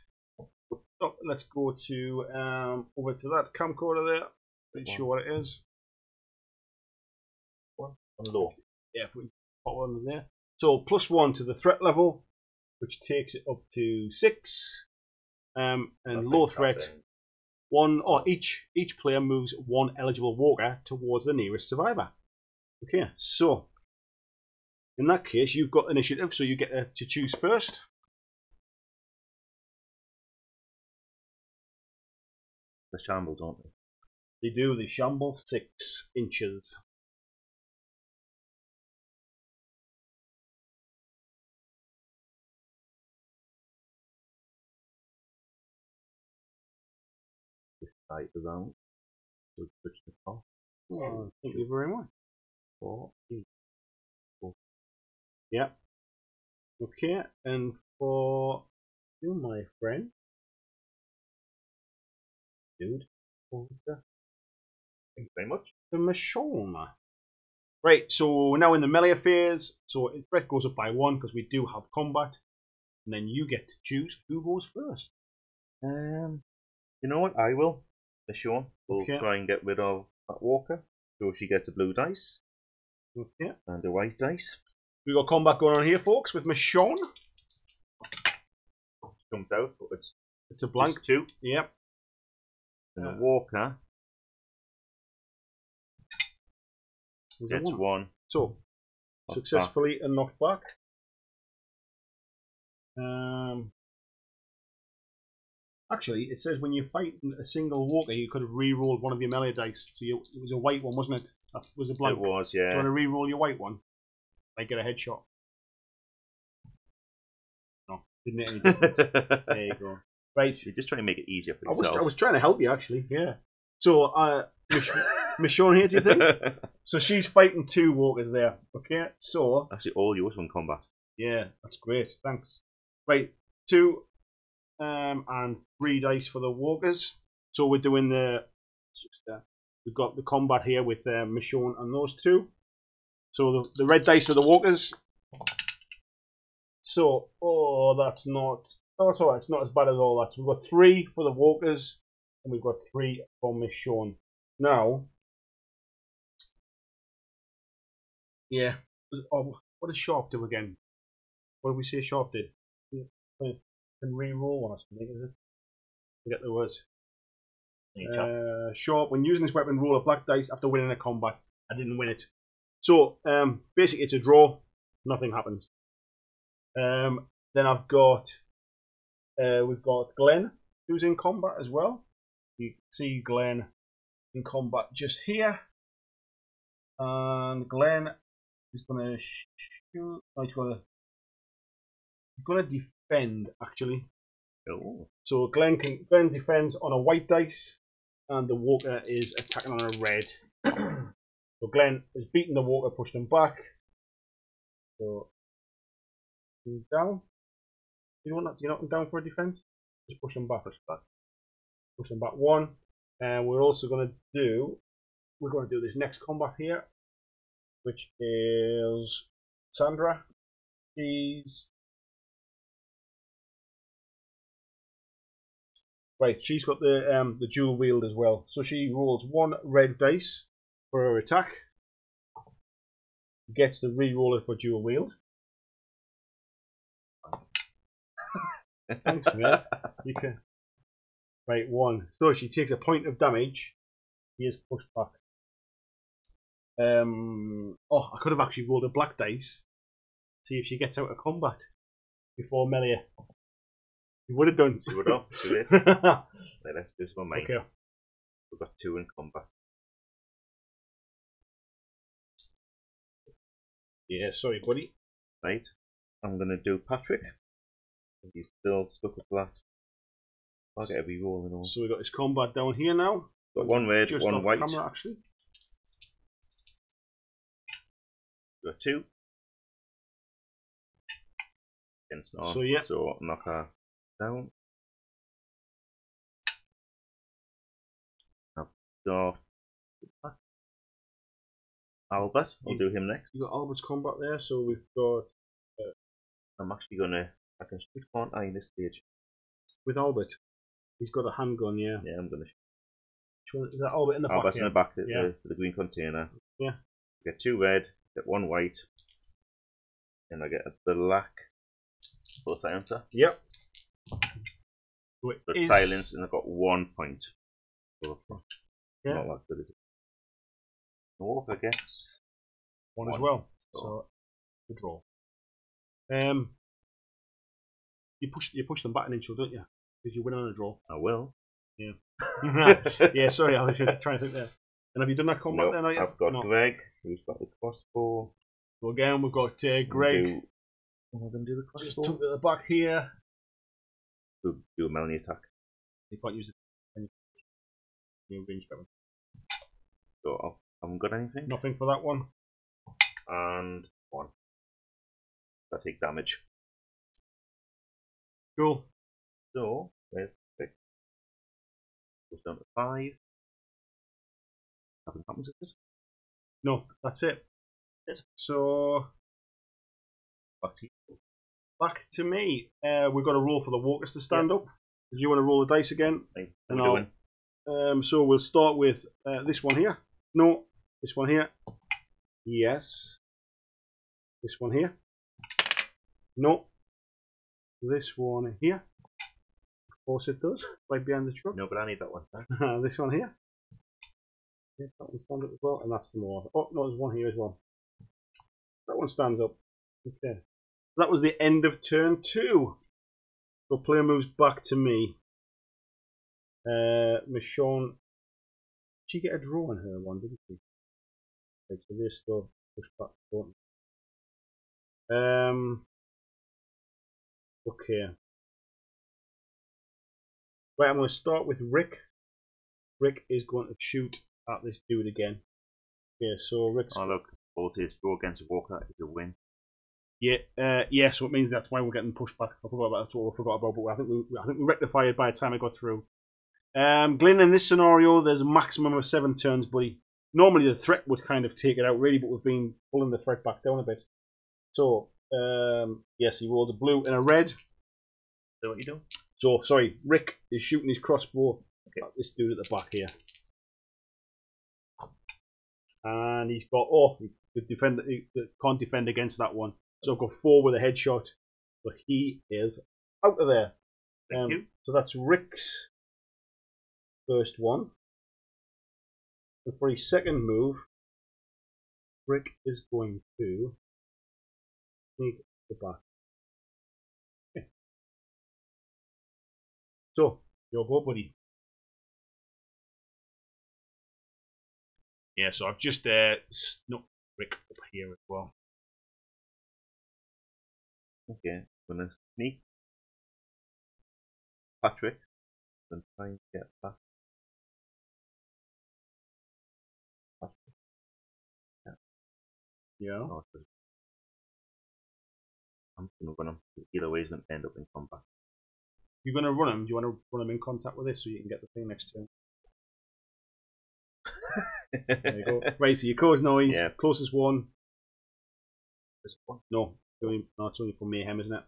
Oh, let's go to over to that camcorder there. Pretty sure what it is. One on low. Yeah, if we put one in there. So +1 to the threat level, which takes it up to 6. And low threat. One or each player moves 1 eligible walker towards the nearest survivor. Okay, so in that case, you've got initiative, so you get to choose first. The shamble, don't they? They do. They shamble 6 inches. Right around. So push the top. Oh, thank you very much. 4, 8, 4. Yeah. Okay, and for you, my friend, dude, Thank you very much. the Michonne. Right, so we're now in the melee phase. So threat goes up by 1 because we do have combat, and then you get to choose who goes first. You know what? I will. Michonne will try and get rid of that walker. So she gets a blue dice. Okay. And a white dice. We got combat going on here, folks, with Michonne. Comes out, but it's a blank. 2. Yep. And a walker gets 1. So, successfully and knocked back. Actually, it says when you fight a single walker, you could have re-rolled one of your melee dice. So it was a white one, wasn't it? That was a blank. It was, yeah. Do you want to re-roll your white one? I get a headshot. No, didn't make any difference. There you go. Right. You're just trying to make it easier for yourself. I was trying to help you, actually. Yeah. So, Michonne here, do you think? So she's fighting 2 walkers there. Okay. So actually, all yours in combat. Yeah, that's great. Thanks. Right, 2 and 3 dice for the walkers. So we're doing we've got the combat here with Michonne and those 2. So the red dice are the walkers. So, that's not. Oh, it's alright. It's not as bad as all that. So we've got 3 for the walkers, and we've got 3 for Michonne. Now, yeah, Oh, what does Sharp do again? What did we say Sharp did? Can re-roll one or something, is it? Forget the words. Sharp, when using this weapon, roll a black dice after winning a combat. I didn't win it. So, basically it's a draw. Nothing happens. Then I've got, we've got Glenn, who's in combat as well. You can see Glenn in combat just here. And Glenn is going to shoot. No, he's going to defend, actually. Oh. So Glenn defends on a white dice, and the Walker is attacking on a red. So Glenn has beaten the Walker, pushed him back. So down. Do you want him down for a defense? Just push him back. Push him back one. And we're also going to do this next combat here, which is Sandra. She's got the dual wield as well. So she rolls one red dice for her attack. Gets the re-roller for dual wield. Thanks, mate. You can. Right, one. So she takes a point of damage. He is pushed back. I could have actually rolled a black dice. See if she gets out of combat before melee. You would have done. You would have. Do it. Right, let's do some mine. Okay. We've got 2 in combat. Yeah, sorry, buddy. Right. I'm going to do Patrick. He's still stuck with that. I'll get a re-roll and all. So we've got his combat down here now. Got one red, just one white. Camera, actually. We've got 2. Against North. So, yeah. So knock her down. I've got Albert. I'll do him next. You've got Albert's combat there, so we've got. I'm actually gonna. I can shoot, can't I, in this stage? With Albert, he's got a handgun, yeah. Yeah, I'm gonna shoot. Is that Albert in the back? Albert's in the back, yeah. the green container. Yeah. Get 2 red, get 1 white, and I get a black for silencer. Yep. Got silence, and I've got 1 point. Yeah. Not that good, is it? The Walker gets 1 as well. So good draw. You push them back an inch, don't you? Because you win on a draw. I will. Yeah. Yeah. Sorry, I was just trying to think there. And have you done that combat no, then? Are you? I've got Greg, who's got the crossbow. So again, we've got Greg. I'm going to do the crossbow. Just took the back here. Do a melee attack. You can't use it. Range weapon. So I haven't got anything. Nothing for that one. And 1. I take damage. Cool. So there's 6. Goes down to 5. Nothing happens, is it? No, that's it. So back to me. We've got to roll for the Walkers to stand up. Do you want to roll the dice again? So we'll start with this one here. No, this one here. Yes. This one here. No. This one here. Of course it does. Right behind the truck. No, but I need that one. This one here. Yeah, that one stands up as well, and that's the more. Oh no, there's one here as well. That one stands up. Okay. That was the end of turn 2. So player moves back to me. Michonne. Did she get a draw on her one, didn't she? Okay, so this still push back. Okay. Right, I'm going to start with Rick. Rick is going to shoot at this dude again. Yeah, so Rick's. Oh look, both his draw against a Walker is a win. Yeah, yeah. So it means that's why we're getting pushed back. I forgot about that's what I forgot about, but I think we rectified it by the time I got through. Glyn, in this scenario, there's a maximum of 7 turns, buddy. Normally the threat would kind of take it out, really, but we've been pulling the threat back down a bit. So, yes, he rolls a blue and a red. So what you do? So, sorry, Rick is shooting his crossbow at this dude at the back here. And he's got, can't defend against that one. So I've got 4 with a headshot. But he is out of there. Thank you. So that's Rick's first one. And for his second move, Rick is going to sneak the back. Okay. So, your go, buddy. Yeah, so I've just snuck Rick up here as well. Okay, I'm gonna sneak Patrick and try and get back. Patrick. Yeah. Oh, I'm gonna run him. Either way, he's gonna end up in combat. You're going to run him? Do you want to run him in contact with this so you can get the thing next to him? There you go. Right, so your cause noise, Yeah. closest one. This one. No, it's only for Mayhem, isn't it?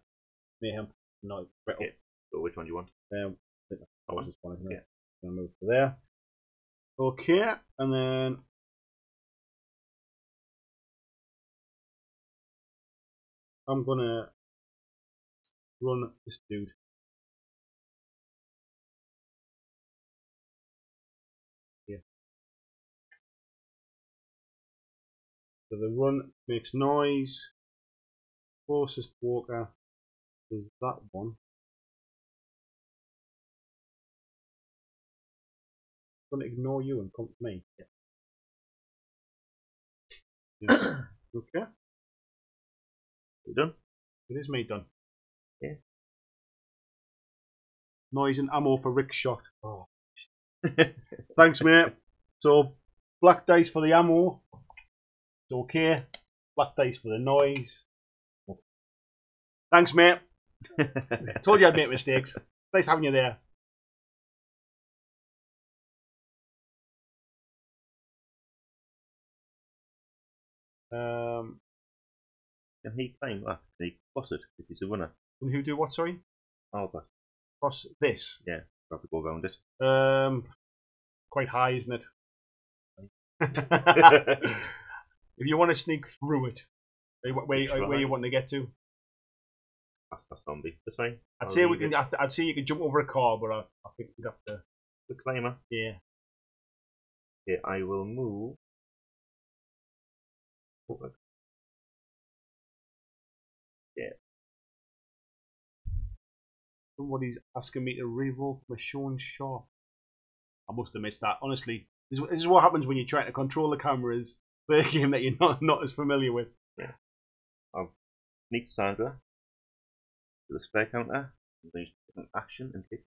Mayhem. No, right Okay. So which one do you want? I think that's the closest one, isn't it? Yeah. Gonna move to there. Okay, and then I'm gonna run this dude. Yeah. So the run makes noise. Closest walker is that one. I'm gonna ignore you and come to me. Yeah. Yeah. Okay. You done? It is me done. Yeah. Noise and ammo for Rick's shot. Oh. Thanks, mate. So, black dice for the ammo. It's okay. Black dice for the noise. Thanks, mate. Told you I'd make mistakes. Nice having you there. Can he climb that? Can he cross it if he's a runner? And who do what, sorry? Albert. Cross this. Yeah, probably go around it. Quite high, isn't it? If you want to sneak through it, where you want to get to? That's a zombie. That's fine. I'd say you could jump over a car, but I think we'd have to. The climber. Yeah. Okay, I will move. Forward. Yeah. Somebody's asking me to reroll from a shown shot. I must have missed that. Honestly, this is what happens when you're trying to control the cameras for a game that you're not as familiar with. Yeah. I've sneaked Sandra to the spare counter. I'm going to use an action and hit.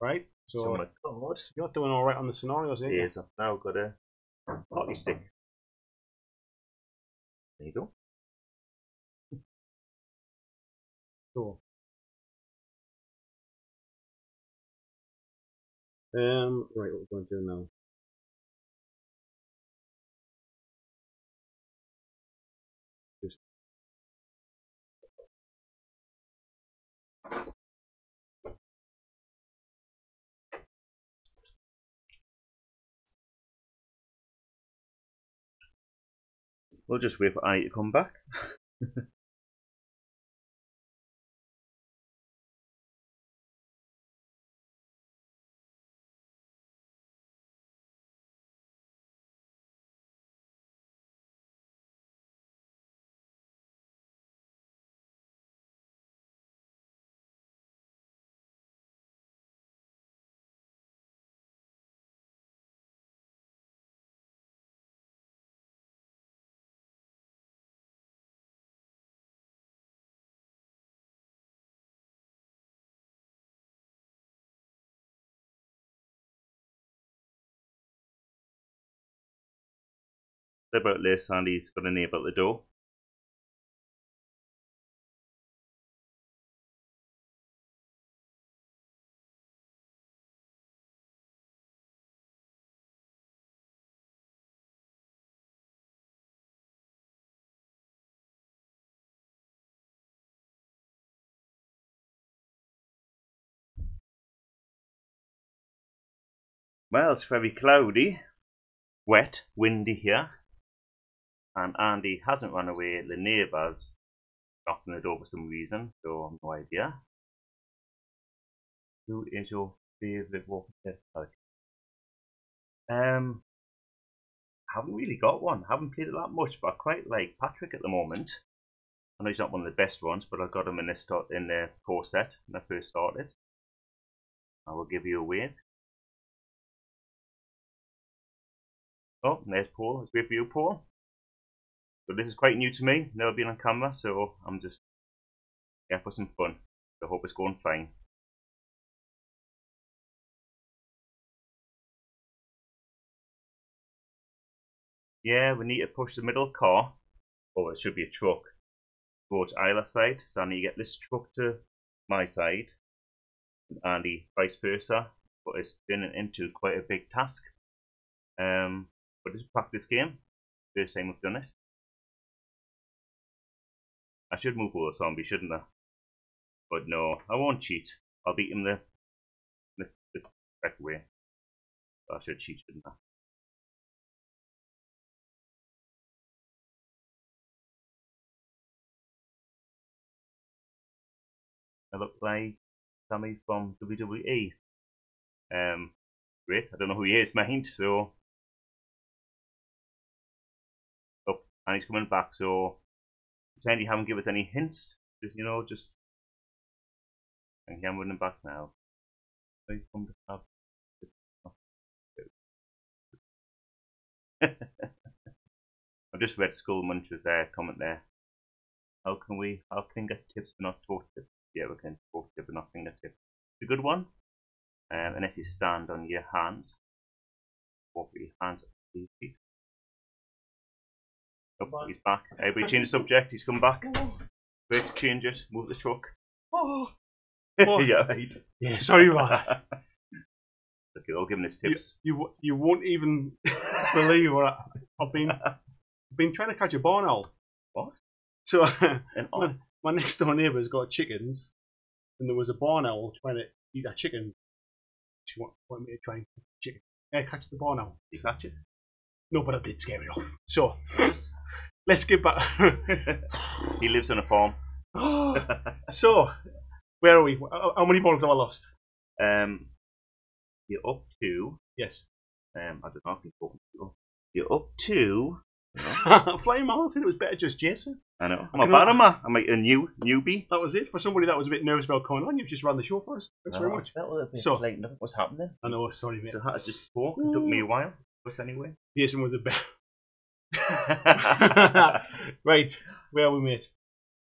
Right? So my god. you're doing alright on the scenarios, eh? Yes, I've now got a hockey stick. There you go. Cool. Right, what we're going to do now. We'll just wait for I to come back. About this, Sandy's got a neighbour at the door. Well, it's very cloudy. wet, windy here, and Andy hasn't run away. The neighbours knocked on the door for some reason, so I've no idea. Who is your favourite Walking Dead character? Haven't really got one. Haven't played it that much, but I quite like Patrick at the moment. I know he's not one of the best ones, but I got him in the core set when I first started. I will give you a wave. Oh, there's Paul. Let's wait for you, Paul. So this is quite new to me. Never been on camera, so I'm just here for some fun. So I hope it's going fine. Yeah, we need to push the middle car. Oh, it should be a truck. Go to either side. So I need to get this truck to my side, and Andy vice versa. But it's turning into quite a big task. But it's a practice game. First time we've done it. I should move over the zombie, shouldn't I? But no, I won't cheat. I'll beat him the correct way. So I should cheat, shouldn't I? I look like Sammy from WWE. Great. I don't know who he is, mind. So, oh, and he's coming back. So, pretend you haven't given us any hints. Just and I'm running back now. I just read Skull Muncher's comment there. How can we have fingertips but not toe tips? Yeah, we can toe tip but not fingertips. It's a good one. Unless you stand on your hands. Or put your hands up to your feet. Oh, he's back. Everybody change the subject. He's come back. Quick, change it. Move the truck. Oh. Yeah, right. Yeah, sorry about that. Look, you're all giving us tips. You won't even believe what I've been trying to catch a barn owl. What? So my next door neighbour's got chickens, and there was a barn owl trying to eat a chicken. She wanted me to try and catch the chicken. Catch the barn owl. Did you catch it? No, but I did scare it off. So let's get back. He lives on a farm. So where are we? How many balls have I lost? You're up to. Yes. I don't know if you're talking to people. You're up to. Flying Miles said it was better just Jason. I know. I'm a bad man. I'm like a newbie. That was it. For somebody that was a bit nervous about coming on, you've just run the show for us. Thanks very much. That was a bit So, like nothing was happening. I know, sorry mate. So I had to just talk. It took me a while. But anyway. Jason was a bit. Right. Where are we, mate?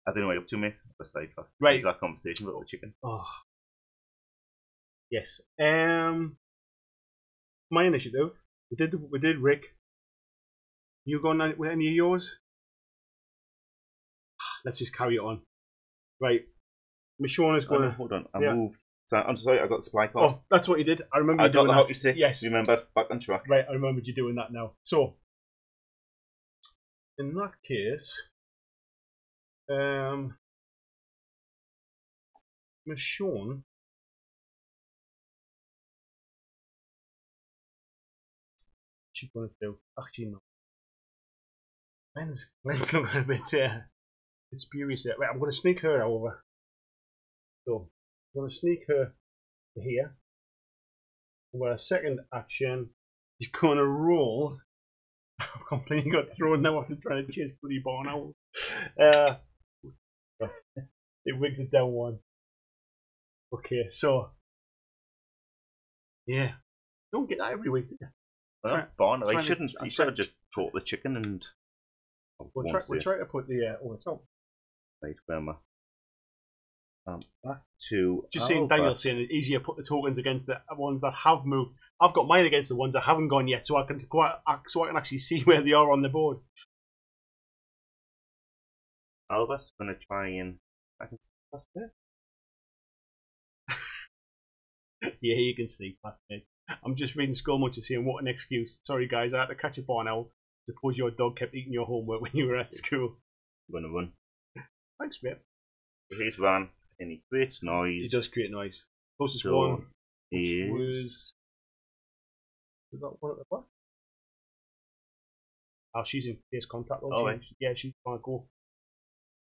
I don't know what you're up to, mate. Right. That conversation about the chicken. Oh. Yes. My initiative. We did Rick. You going with any of yours? Let's just carry it on. Right. Michonne is going to... Hold on. I moved. So, I'm sorry, I got the supply card. Oh, that's what you did. I remember I you doing got the that. hockey stick. Yes. Remember, back on track. Right, I remembered you doing that now. So, in that case, Michonne... She's going to do... Actually, no. Gwen's looking a bit spurious there. Right, I'm going to sneak her over. So, I'm going to sneak her to here. With a second action, he's going to roll. I'm completely got thrown now after trying to chase bloody barn owl. It wigs it down one. Okay, so yeah, don't get that every week, do you? Well, barn. You should have just caught the chicken and. We'll try to put the over the top. Right, where am I? Back to. Just seeing Daniel saying it's easier to put the tokens against the ones that have moved. I've got mine against the ones that haven't gone yet, so I can actually see where they are on the board. Albert's gonna try and. I can sneak past it. Yeah, you can sneak past me. I'm just reading Skull Muncher saying what an excuse. Sorry guys, I had to catch a barn owl. Suppose your dog kept eating your homework when you were at school. I'm gonna run. Thanks, mate. He's run and he creates noise. He does create noise. Closest So one is was that one at the back? Oh, she's in case contact. Oh, right. Yeah, she's gonna go.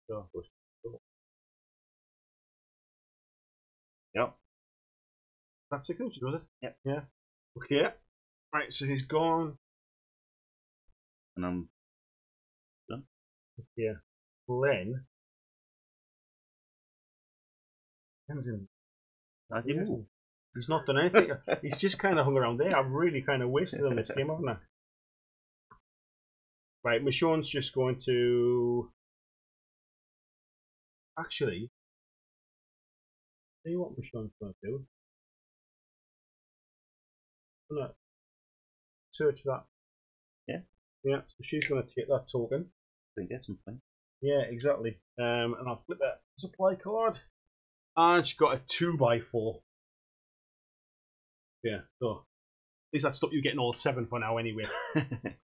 So. Yep. That's signature, was it? Yep. Yeah. Okay. Right, so he's gone. And I'm done. Yeah. Glenn. Glenn's in. Has he moved? He's not done anything. He's just kind of hung around there. I've really kind of wasted on this game, haven't I? Right, Michonne's just going to. Actually, see what Michonne's going to do. I'm going to search that. Yeah. Yeah, so she's going to take that token. So get something. Yeah, exactly. And I'll flip that supply card. And she got a 2x4. Yeah, so at least that stopped you getting all 7 for now anyway.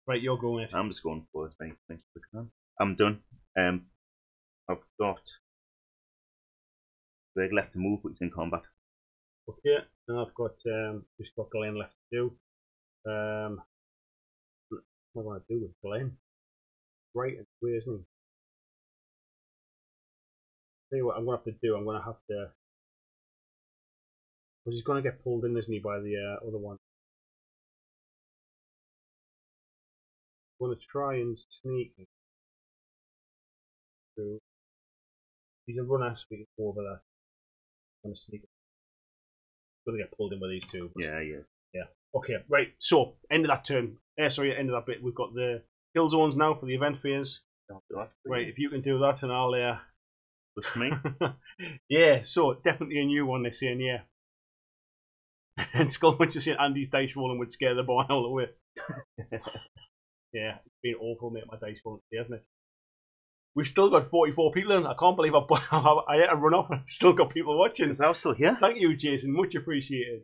Right, you're going it. I'm just going for it. Thanks for the time. I'm done. I've got Greg left to move, but he's in combat. Okay, and I've got just got Glenn left to do. What am I going to do with Glenn? Right away, isn't he? Tell you what I'm going to have to do. I'm going to have to. Because he's going to get pulled in, isn't he, by the other one? I'm going to try and sneak him through. He's a runner, so we can go over there. I'm going to sneak him. Going to get pulled in by these two. Yeah. Okay, right. So end of that turn. Sorry, end of that bit. We've got the kill zones now for the event phase. Right, if you can do that, and I'll. Push me. Yeah. So definitely a new one. They're saying, yeah. And Skull went to see Andy's dice rolling would scare the boy all the way. Yeah, it's been awful, mate. My dice rolling today, hasn't it? We've still got 44 people in. I can't believe I had to run off and I've still got people watching. Is that still here? Thank you, Jason. Much appreciated.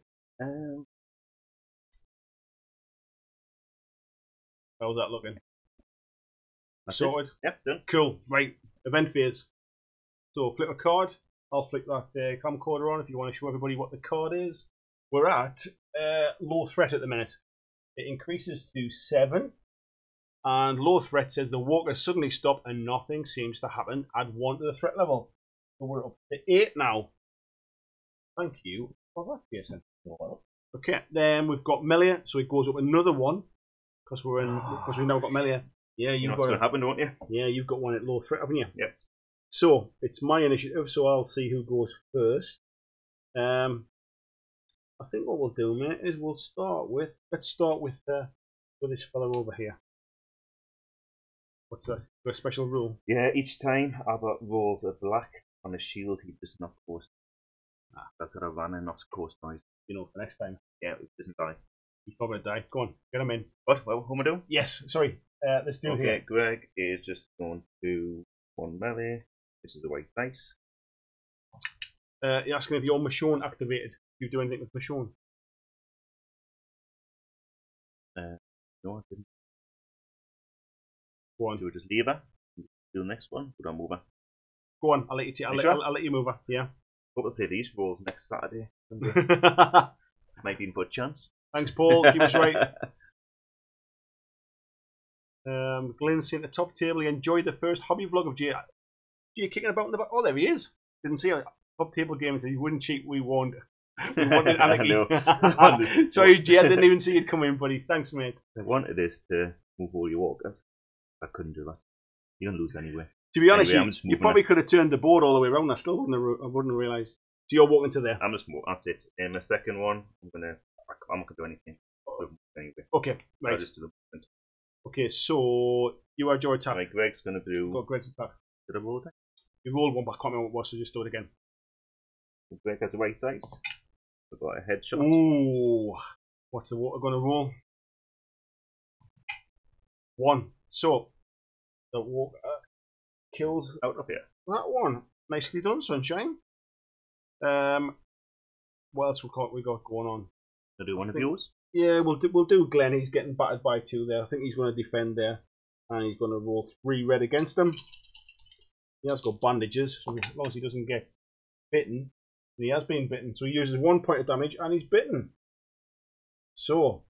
How's that looking? Sorted? Yep, done. Cool. Right. Event phase. So flip a card. I'll flick that camcorder on if you want to show everybody what the card is. We're at low threat at the minute. It increases to 7. And low threat says the walkers suddenly stop and nothing seems to happen. Add 1 to the threat level. So we're up to 8 now. Thank you for that, Jason. Okay, then we've got melee, so it goes up another 1 because we've now got melee. Yeah, you've got it. Happen, don't you? Yeah, you've got 1 at low threat, haven't you? Yep. So it's my initiative, so I'll see who goes first. I think what we'll do, mate, is let's start with this fella over here. What's that? A special rule? Yeah, each time Albert rolls a black on a shield, he does not coast. That's got a van and not coast noise. You know, for next time. Yeah, it doesn't die. He's not going to die. Go on, get him in. What am I doing? Yes, sorry. Let's do it here. Okay, Greg is just going to 1 melee. This is the white dice. You're asking if your Michonne activated. Do you do anything with Michonne? No, I didn't. Go on. Do we just leave her? Do the next one? Would I move her? Go on, I'll let you. I'll let you move her. Yeah. Hope to play these rolls next Saturday. Might be in good chance. Thanks, Paul. Keep us right. Glenn's saying at the top table, he enjoyed the first hobby vlog of Jay. Jay kicking about in the back. Oh, there he is. Didn't see it. Top table games. He wouldn't cheat. We wanted anarchy. Sorry, Jay. I didn't even see it come in, buddy. Thanks, mate. I wanted this to move all your walkers. I couldn't do that. You're gonna lose anyway. To be honest, you probably could have turned the board all the way around. I still wouldn't have realised. So you're walking to there. I'm just that's it. In the second one, I'm not gonna do anything. Anyway. Okay, right. I'll just do the Okay, so you are your attack. Right, Greg's gonna do. Got Greg's attack. Did I roll that? You rolled 1, but I can't remember what it was, so just do it again. Greg has a white dice. I've got a headshot. Ooh, what's the water gonna roll? 1. So the water kills Out of here. that one. Nicely done, sunshine. What else we got going on? I'll do one of yours. Yeah, we'll do Glenn. He's getting battered by 2 there. I think he's going to defend there, and he's going to roll 3 red against him. He has got bandages, so as long as he doesn't get bitten, and he has been bitten, so he uses 1 point of damage, and he's bitten. So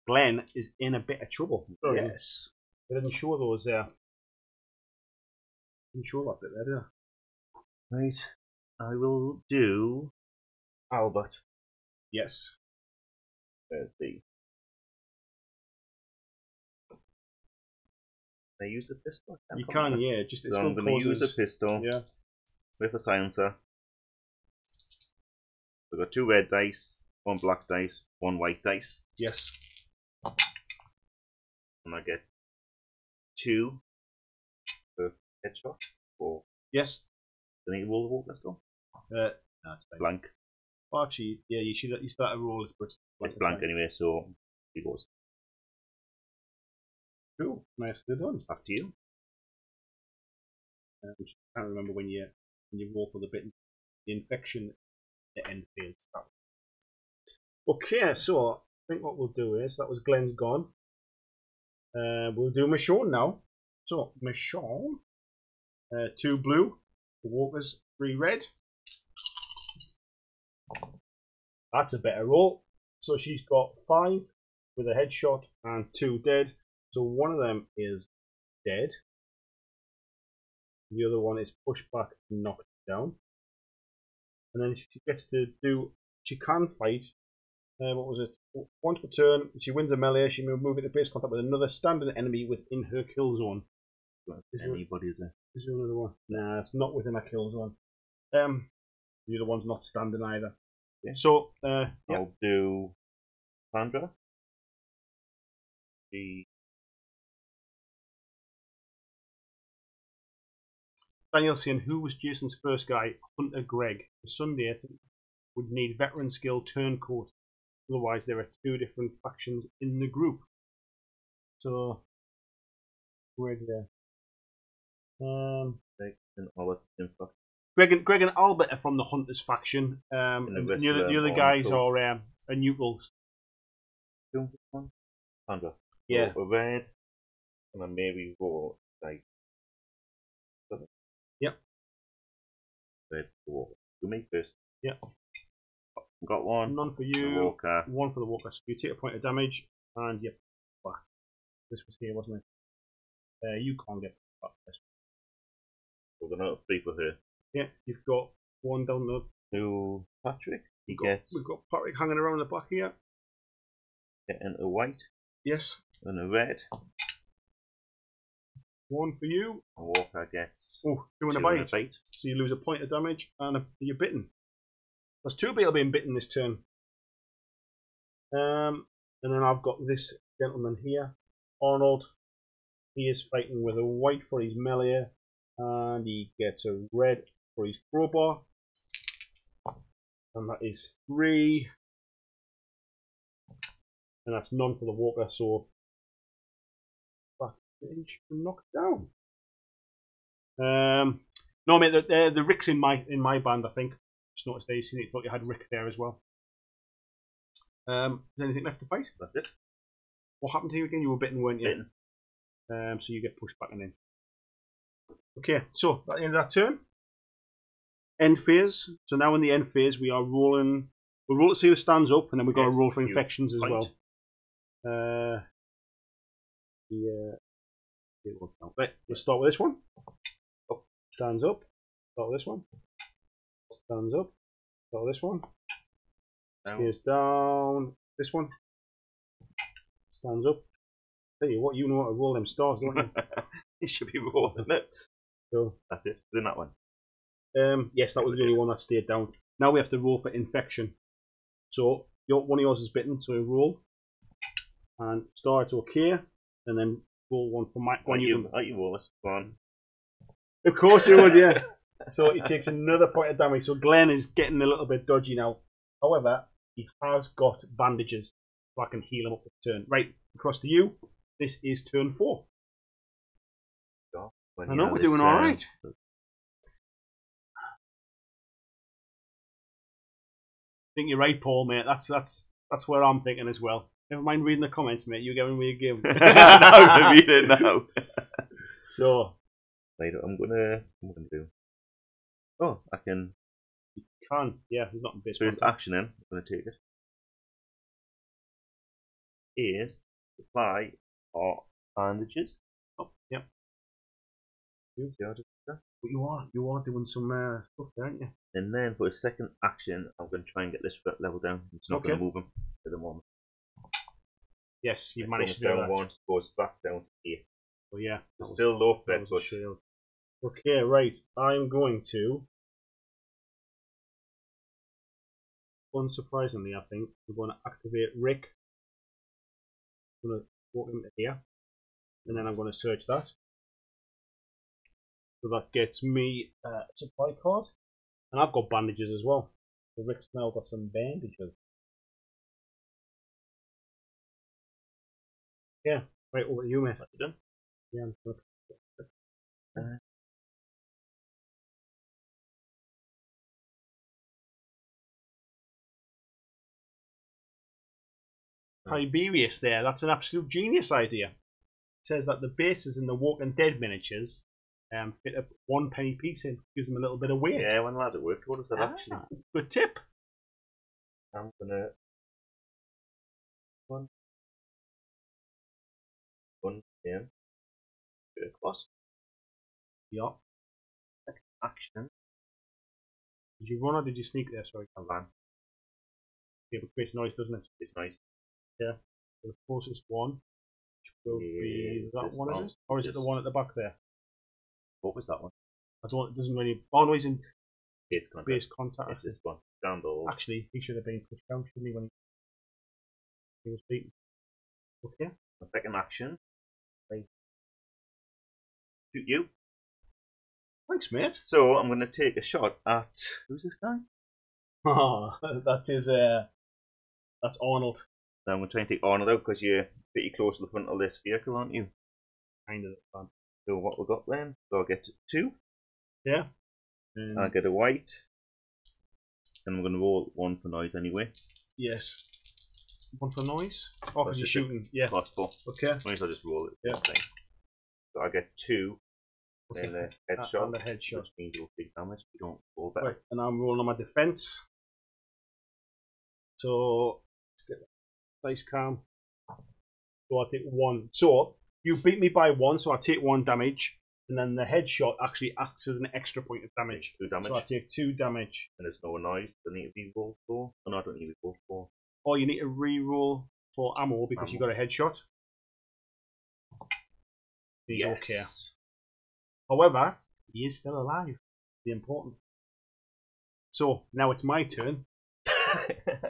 Glenn is in a bit of trouble. Yes. They didn't show those there. Didn't show that bit there, did they? Right. I will do Albert. Yes. There's the. Can I use a pistol? You can, yeah. Just so I'm going to use a pistol. Yeah. With a silencer. We've got 2 red dice, 1 black dice, 1 white dice. Yes. And I get 2 for headshot. Or yes. Do I need to roll the walk? Let's go. No, it's fine. Blank. Oh, actually, yeah, you start a roll. It's blank anyway, so he goes. Cool. Nicely done. After you. I can't remember when you roll for the infection at end phase. Okay, so I think what we'll do is that was Glenn's gone. We'll do Michonne now. So Michonne, 2 blue, the walkers 3 red. That's a better roll. So she's got 5 with a headshot and 2 dead. So one of them is dead. The other one is pushed back and knocked down. And then she gets to do. She can fight. What was it? Once per turn, she wins a melee. She may move into base contact with another standing enemy within her kill zone. Anybody is there? Is there another one? Nah, it's not within a kill zone. The other one's not standing either. Yeah. So I'll do Sandra. Daniel's saying, who was Jason's first guy? Hunter Greg. For Sunday, I think, would need veteran skill turncoat. Otherwise, there are 2 different factions in the group. So, Greg there. Greg and Albert are from the Hunters faction. The other guys are neutrals. Sandra. Yeah. So a red, and then maybe roll like. Yep. Red roll. You make first. Yep. Got 1. None for you. Walker. 1 for the walker. So you take a point of damage, and yep. Back. This was here, wasn't it? You can't get back. We're gonna 3 for her. Yeah, you've got 1 down the. To Patrick. We've got Patrick hanging around the back here. Getting a white. Yes. And a red. 1 for you. A walker gets 2 and a bite. So you lose a point of damage and you're bitten. There's 2 people being bitten this turn. And then I've got this gentleman here, Arnold. He is fighting with a white for his melee, and he gets a red for his crowbar. And that is 3. And that's none for the walker, so back inch and knocked down. No, mate, the Rick's in my band, I think. Just noticed there, you thought you had Rick there as well. Is there anything left to fight? That's it. What happened to you again? You were bitten, weren't you? Bitten. So you get pushed back and in. Okay, so at the end of that turn, end phase. So now in the end phase, we are rolling. We'll roll to see who stands up, and then we've got to roll for infections as well. Right, let's start with this one. Up, stands up. Start with this one. Stands up. Start with this one. Stays down. This one. Stands up. Tell you what, you know how to roll them stars, don't you? You should be rolling it. So that's it. Doing that one. Yes, that was the only one that stayed down. Now we have to roll for infection. So one of yours is bitten, so you roll and start okay, and then roll 1 for my one. You roll it. Go on. Of course you would, yeah. So he takes another point of damage. So Glenn is getting a little bit dodgy now. However, he has got bandages, so I can heal him up the turn. Right, across to you. This is turn 4. I know we're doing all right. I think you're right, Paul, mate. That's where I'm thinking as well. Never mind reading the comments, mate. You're giving me a give. No, I read it now. So, right, I'm gonna do. Oh, I can. You can, yeah. There's not a bit. First action in. I'm gonna take it. Is supply or bandages. Oh, yeah. See how I did that? But you are doing some stuff there, aren't you? And then for a second action, I'm going to try and get this level down. It's not going to move him at the moment. Yes, you've managed to do down that. once, goes back down to here. Oh yeah. There's still low threat, but shield. Okay, right. I'm going to. Unsurprisingly, I think we're going to activate Rick. I'm going to walk into here, and then I'm going to search that. So that gets me a supply card, and I've got bandages as well. So Rick's now got some bandages. Yeah, right over to you, mate. you done? Yeah, I'm going to. Tiberius there, that's an absolute genius idea. It says that the bases in the Walking Dead miniatures fit a 1 penny piece in, gives them a little bit of weight. Yeah, when that worked, what does that actually? Good tip. I'm gonna one in, get across. Yeah. Action. Did you run or did you sneak there? Sorry. I ran. Yeah, but creates noise, doesn't it? It's nice. Yeah. So the closest one will be that one, is it? Or is it the one at the back there? What was that one? I don't. It doesn't really. Oh no, he's in Base contact. base contact. It's this one. Scandal. Actually, he should have been pushed down, shouldn't he, when he was beaten? Okay. The second action. I shoot you. Thanks, mate. So I'm going to take a shot at who's this guy? Oh, that's Arnold. So I'm going to try and take Arnold out because you're pretty close to the front of this vehicle, aren't you? Kind of fun. So what we got then? So I'll get 2. Yeah. I'll get a white. And I'm going to roll 1 for noise anyway. Yes. 1 for noise? Oh, because you're shooting. Yeah. Possible. Okay. Noise, I'll just roll it. Yeah. So I get 2. Okay. Then the headshot. And the headshot. Which means you'll take damage. You don't roll better. Right. And I'm rolling on my defense. So, let's get that nice calm. So I take 1. So, you beat me by 1, so I take 1 damage. And then the headshot actually acts as an extra point of damage. 2 damage. So I take 2 damage. And there's no noise. Don't need to be rolled for. Oh no, I don't need to be rolled for. Or you need to re-roll for ammo because you got a headshot. He's okay. However, he is still alive. The important. So now it's my turn.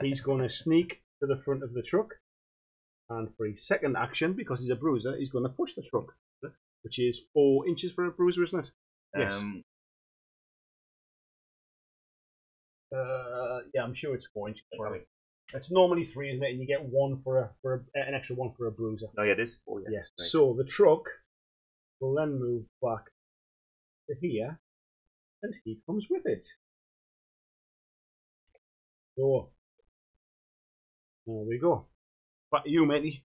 He's going to sneak to the front of the truck, and for his second action, because he's a bruiser, he's going to push the truck, which is 4 inches for a bruiser, isn't it? Yes. Yeah, I'm sure it's 4 inches. It's normally 3, isn't it? And you get 1 for an extra 1 for a bruiser. Oh yeah, it is 4. Yeah. Yes. Right. So the truck will then move back to here, and he comes with it. So there we go. Back to you, matey.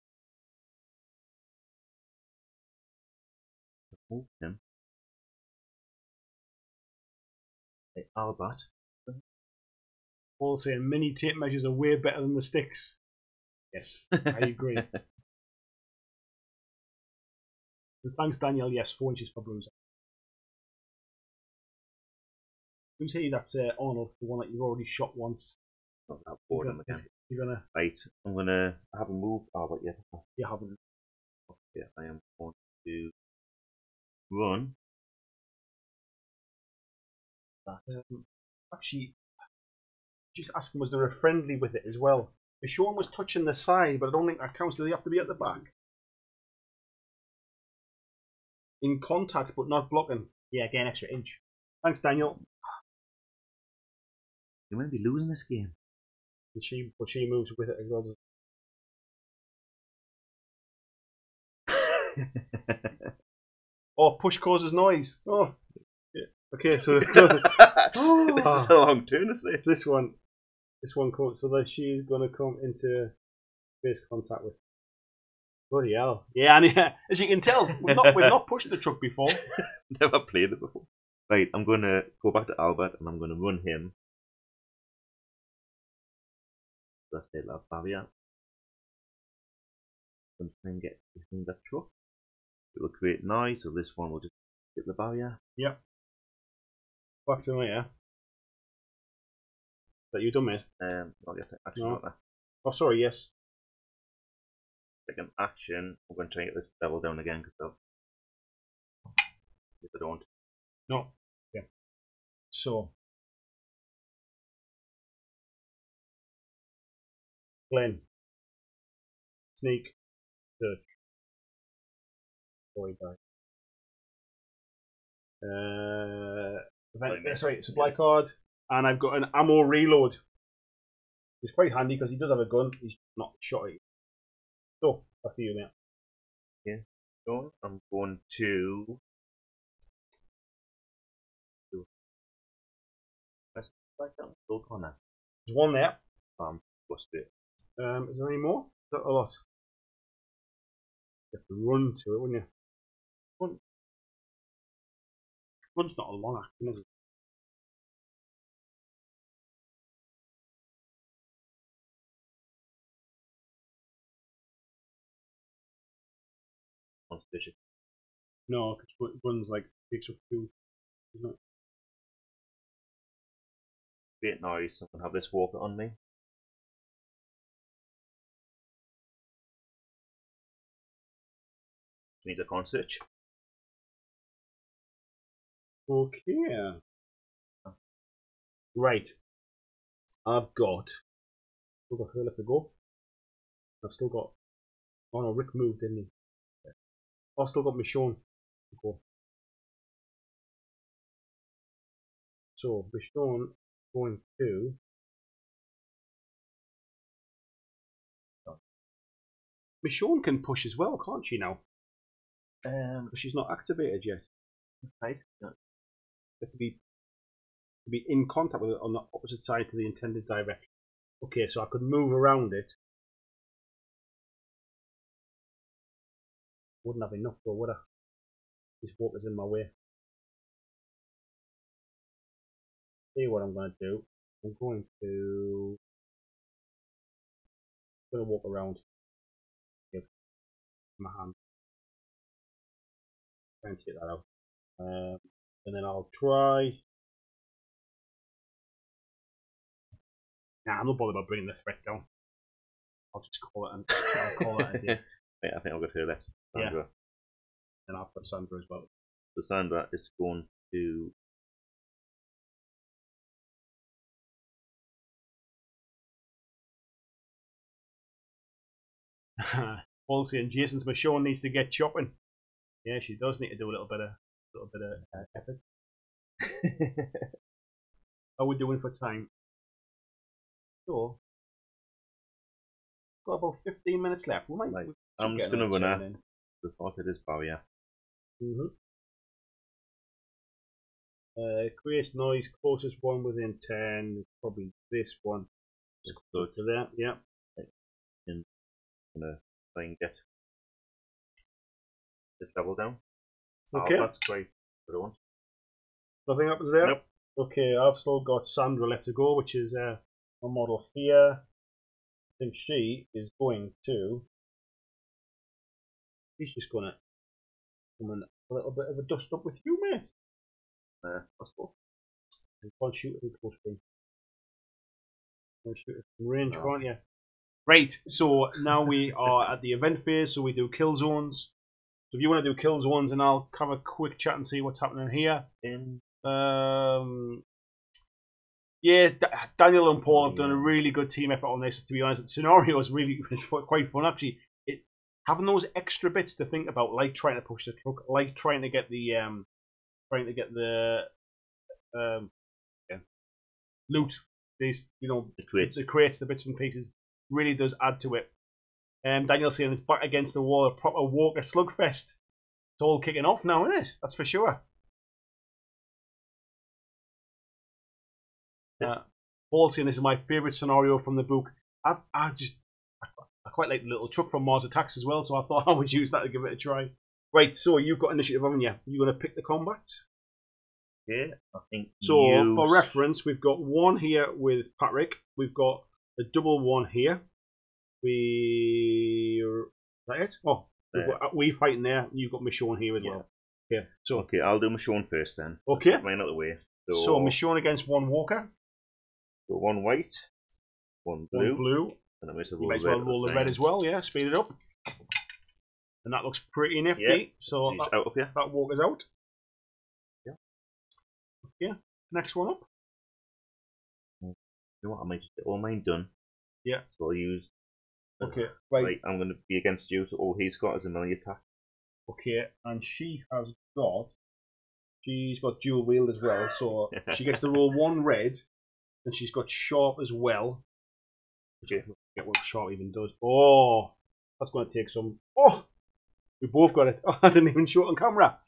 Move him. Hey, Albert. All saying mini tape measures are way better than the sticks. Yes, I agree. And thanks, Daniel. Yes, 4 inches for bruiser. Who's here? That's Arnold, the one that you've already shot once. Not that bored him again. You're gonna. Right, I'm gonna. I haven't moved Albert yet. You haven't. Okay, I am going to run. Actually, just asking, was there a friendly with it as well? The Sean was touching the side, but I don't think that counts. Do they have to be at the back? In contact, but not blocking. Yeah, again, extra inch. Thanks, Daniel. You might be losing this game. And she moves with it as well. Oh, push causes noise. Oh, yeah. Okay, so this is a long turn, isn't it? This one comes, so that she's gonna come into face contact with. Bloody hell! Yeah, and as you can tell, we've not pushed the truck before. Never played it before. Right, I'm gonna go back to Albert and I'm gonna run him. That's it, La Fabia. I'm trying to get behind that truck. It will create noise, so this one will just hit the barrier. Yep. Back to me, yeah. That you done, mate? Not yet. Actually, No. not that. Oh, sorry, yes. Second action, we're going to try and get this level down again because if I don't. No. Yeah. So. Glenn. Sneak. Search. Boy, die. Sorry, supply card. And I've got an ammo reload. It's quite handy because he does have a gun. He's not shot at you. So, back to you, mate. Yeah. So I'm going to. Let's like that little corner. There's one there. Bust it. Is there any more? Is that a lot? You have to run to it, wouldn't you? Run's not a long action, is it? Constitution. No, because run's like takes up two, isn't it? Create noise. I can have this walker on me. Means I can't search. Okay. Right. I've got. Still got her left to go. I've still got. Oh no, Rick moved, didn't he? I've still got Michonne to go. So Michonne going to. Michonne can push as well, can't she now? Because she's not activated yet. Right. You have to be in contact with it on the opposite side to the intended direction. Okay, so I could move around it. Wouldn't have enough though, would I? This walker's in my way. See what I'm going to do. I'm going to walk around. Give my hand. Try and take that out. And then I'll try. Nah, I'm not bothered about bringing the threat down. I'll just call it a day. Wait, I think I've got her left. Sandra. Yeah. And I'll put Sandra as well. So Sandra is going to. Halsey and Jason's Michonne needs to get chopping. Yeah, she does need to do a little bit of effort. How are we doing for time? So, got about 15 minutes left. We might. Right. I'm just going to run out because it is barrier. Create noise. Closest one within 10. Probably this one. Just go to that. Yeah. And I'm going to try and get this level down. Okay. Oh, that's great. Nothing happens there? Nope. Okay, I've still got Sandra left to go, which is a model here. I think she is going to. She's just going to come in a little bit of a dust up with you, mate. Possible. You can't shoot it in close range. You can shoot it in range, can't you? Right, so now we are at the event phase, so we do kill zones. So if you want to do kill zones, and I'll have a quick chat and see what's happening here. Yeah, Daniel and Paul have done a really good team effort on this. To be honest, the scenario is quite fun actually. Having those extra bits to think about, like trying to push the truck, like trying to get the loot. These, the crates, the bits and pieces, really does add to it. Daniel's saying it's back against the wall, a proper Walker slugfest. It's all kicking off now, isn't it? That's for sure. Paul saying this is my favourite scenario from the book. I quite like the little truck from Mars Attacks as well, so I thought I would use that to give it a try. Right, so you've got initiative, haven't you? You're going to pick the combats? Yeah, I think. So, for reference, we've got one here with Patrick. We've got a double one here. Is that it? Oh, We fighting there. You've got Michonne here as well. Okay, so okay, I'll do Michonne first then. Okay. Get mine out of the way. So Michonne against one Walker. So one white, one blue. And I might as well roll the red as well. Yeah, speed it up. And that looks pretty nifty. Yeah. So out of here. That Walker's out. Yeah. Yeah. Next one up. You know what? I might just get all mine done. Yeah. So I'll use. Okay. Right. I'm going to be against you. So all he's got is a melee attack. Okay, and she's got dual wield as well, so she gets to roll one red, and she's got sharp as well. Okay, get what sharp even does. Oh, that's going to take some. Oh, we both got it. Oh, I didn't even show it on camera.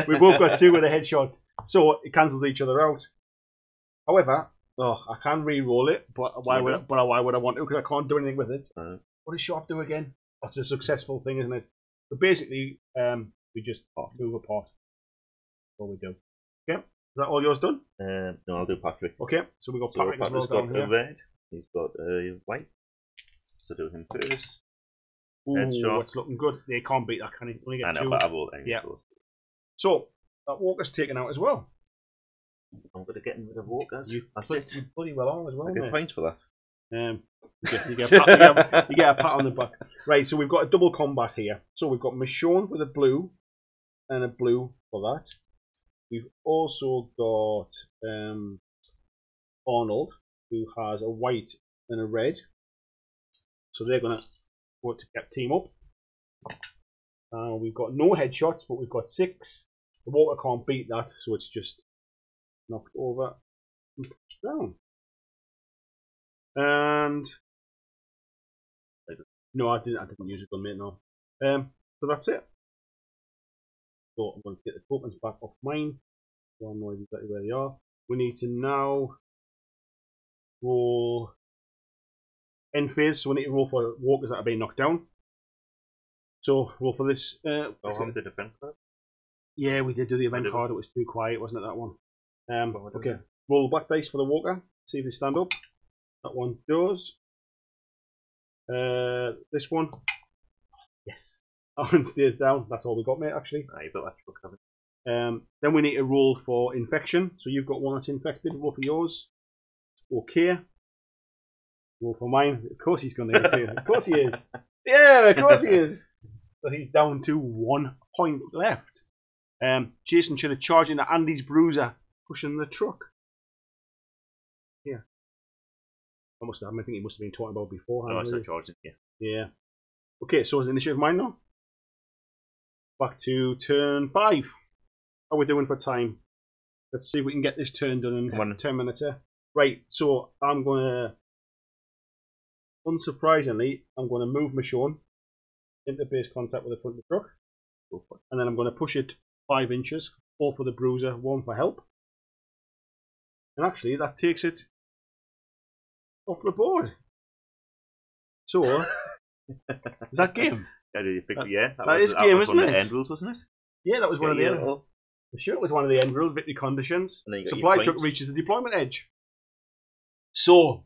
We both got 2 with a headshot, so it cancels each other out. However, I can re-roll it, but why would I want to? Because I can't do anything with it. What does sharp do again? That's a successful thing, isn't it? But basically, we just move apart. That's all we do. Okay, is that all yours done? No, I'll do Patrick. Okay, so we got Patrick as well down here. Red. He's got a white. So do him first. Ooh, it's looking good. They can't beat that, can he? Only get 2. But I will. Yeah. So that Walker's taken out as well. I'm going to get rid of Walkers. You bloody well on as well. I get points for that. You get a pat on the back. Right, so we've got a double combat here. So we've got Michonne with a blue and a blue for that. We've also got Arnold, who has a white and a red. So they're going to go to team up. We've got no headshots, but we've got 6. The Walker can't beat that, so it's just knocked over and pushed down. And no, I didn't use a gun, mate. No. So that's it. So I'm going to get the tokens back off mine. So I know exactly where they are. We need to now roll end phase. So we need to roll for walkers that are being knocked down. So roll for this. The event card? Yeah, we did do the event card. It was too quiet, wasn't it? That one. Okay. Roll the black dice for the walker. See if they stand up. That one does. This one. Yes. That one stays down. That's all we got, mate, actually. You've got that truck, haven't you? Then we need to roll for infection. So you've got one that's infected. Roll for yours. Okay. Roll for mine. Of course he's going to get it. Of course he is. Yeah, of course he is. So he's down to 1 point left. Jason should have charged into Andy's bruiser, pushing the truck. Yeah. I think he must have been talking about beforehand. Oh, it's charging, yeah. Yeah. Okay, so is the initiative mine now? Back to turn 5. How are we doing for time? Let's see if we can get this turn done in 10 minutes. Right, so I'm going to, unsurprisingly, I'm going to move Michonne into base contact with the front of the truck. And then I'm going to push it 5 inches. 4 for the bruiser, 1 for help. And actually, that takes it off the board. So, is that game? That is game, isn't it? The end rules, wasn't it? Yeah, that was one of the end rules. I'm sure it was one of the end rules, victory conditions. Supply truck reaches the deployment edge. So,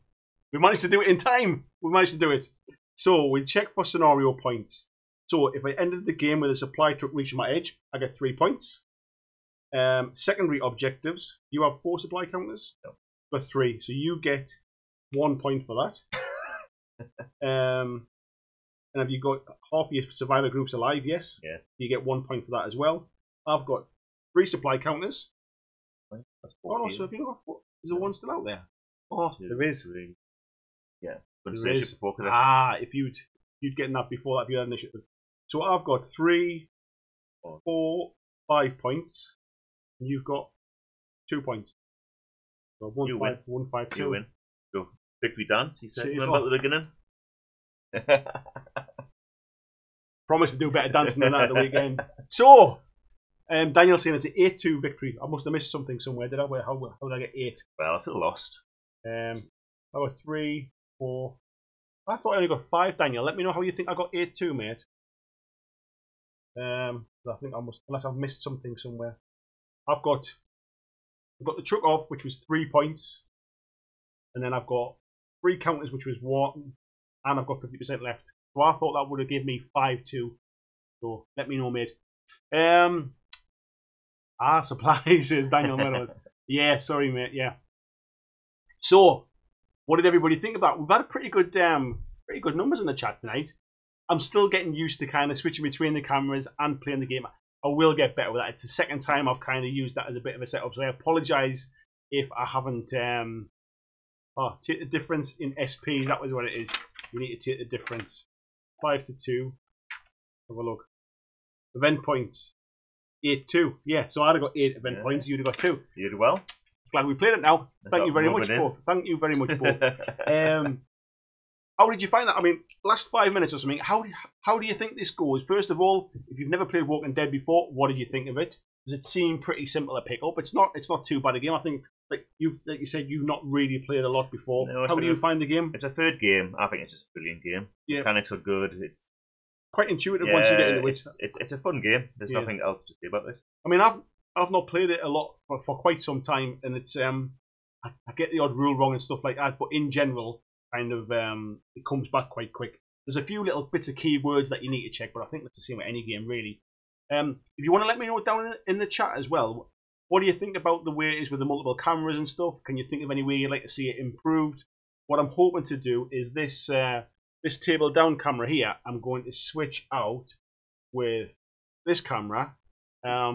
we managed to do it in time. We managed to do it. So, we check for scenario points. So, if I ended the game with a supply truck reaching my edge, I get 3 points. Secondary objectives, you have 4 supply counters for 3, so you get 1 point for that. And have you got half your survivor groups alive? Yes. Yeah. You get 1 point for that as well. I've got 3 supply counters. That's oh no, so have you got 4? Is there one still out there? Oh, there is. Yeah. There is. If you'd get that before that, if you had initiative. So I've got 3, 4, 5 points. And you've got 2 points. So 1, 5, 1, 5, 2. You win. Go victory dance. He said. Remember at the beginning. Promise to do better dancing than that at the weekend. So, Daniel's saying it's an 8-2 victory. I must have missed something somewhere. Did I? How did I get 8? Well, it's a lost. I got 3, 4. I thought I only got 5, Daniel. Let me know how you think I got 8-2, mate. I think I must, unless I've missed something somewhere. I've got the truck off, which was 3 points, and then I've got 3 counters, which was 1, and I've got 50% left. So I thought that would have given me 5-2. So let me know, mate. Supplies, says Daniel Meadows. Yeah, sorry, mate. Yeah. So, what did everybody think of that? We've had pretty good numbers in the chat tonight. I'm still getting used to kind of switching between the cameras and playing the game. I will get better with that. It's the second time I've kind of used that as a bit of a setup, so I apologise if I haven't. Take the difference in SP. That was what it is. You need to take the difference. 5 to 2. Have a look. Event points. 8-2. Yeah, so I'd have got 8 event points. You'd have got 2. You did well. Glad we played it now. Thank you very much, both. Thank you very much, both. How did you find that? I mean, last 5 minutes or something. How do you think this goes? First of all, if you've never played Walking Dead before, what did you think of it? Does it seem pretty simple to pick up? It's not too bad a game. I think, like you said, you've not really played a lot before. No, how do you find the game? It's a third game. I think it's just a brilliant game. Yeah. Mechanics are good. It's quite intuitive once you get into it. It's a fun game. There's nothing else to say about this. I mean, I've not played it a lot for quite some time, and it's I get the odd rule wrong and stuff like that, but in general, kind of it comes back quite quick. There's a few little bits of keywords that you need to check, but I think that's the same with any game, really. If you want to let me know down in the chat as well, what do you think about the way it is with the multiple cameras and stuff? Can you think of any way you'd like to see it improved? What I'm hoping to do is this table down camera here, I'm going to switch out with this camera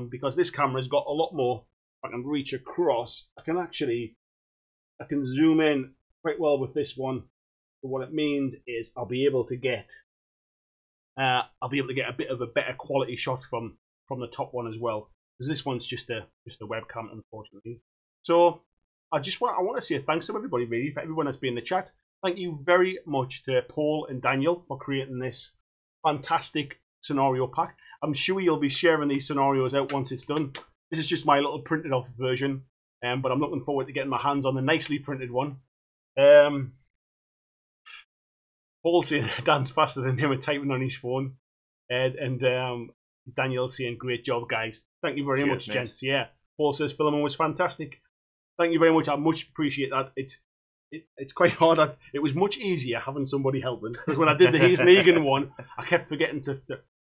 because this camera's got a lot more. If I can reach across, I can zoom in quite well with this one. But what it means is I'll be able to get a bit of a better quality shot from the top one as well, because this one's just a webcam, unfortunately. So I want to say thanks to everybody, really, for everyone that's been in the chat. Thank you very much to Paul and Daniel for creating this fantastic scenario pack. I'm sure you'll be sharing these scenarios out once it's done. This is just my little printed off version, but I'm looking forward to getting my hands on the nicely printed one. Paul saying Dan's faster than him and typing on his phone, and Daniel saying great job, guys. Thank you very much, gents. Yeah, Paul says Philemon was fantastic. Thank you very much. I much appreciate that. It's quite hard. It was much easier having somebody helping, because when I did the He's Negan one, I kept forgetting to.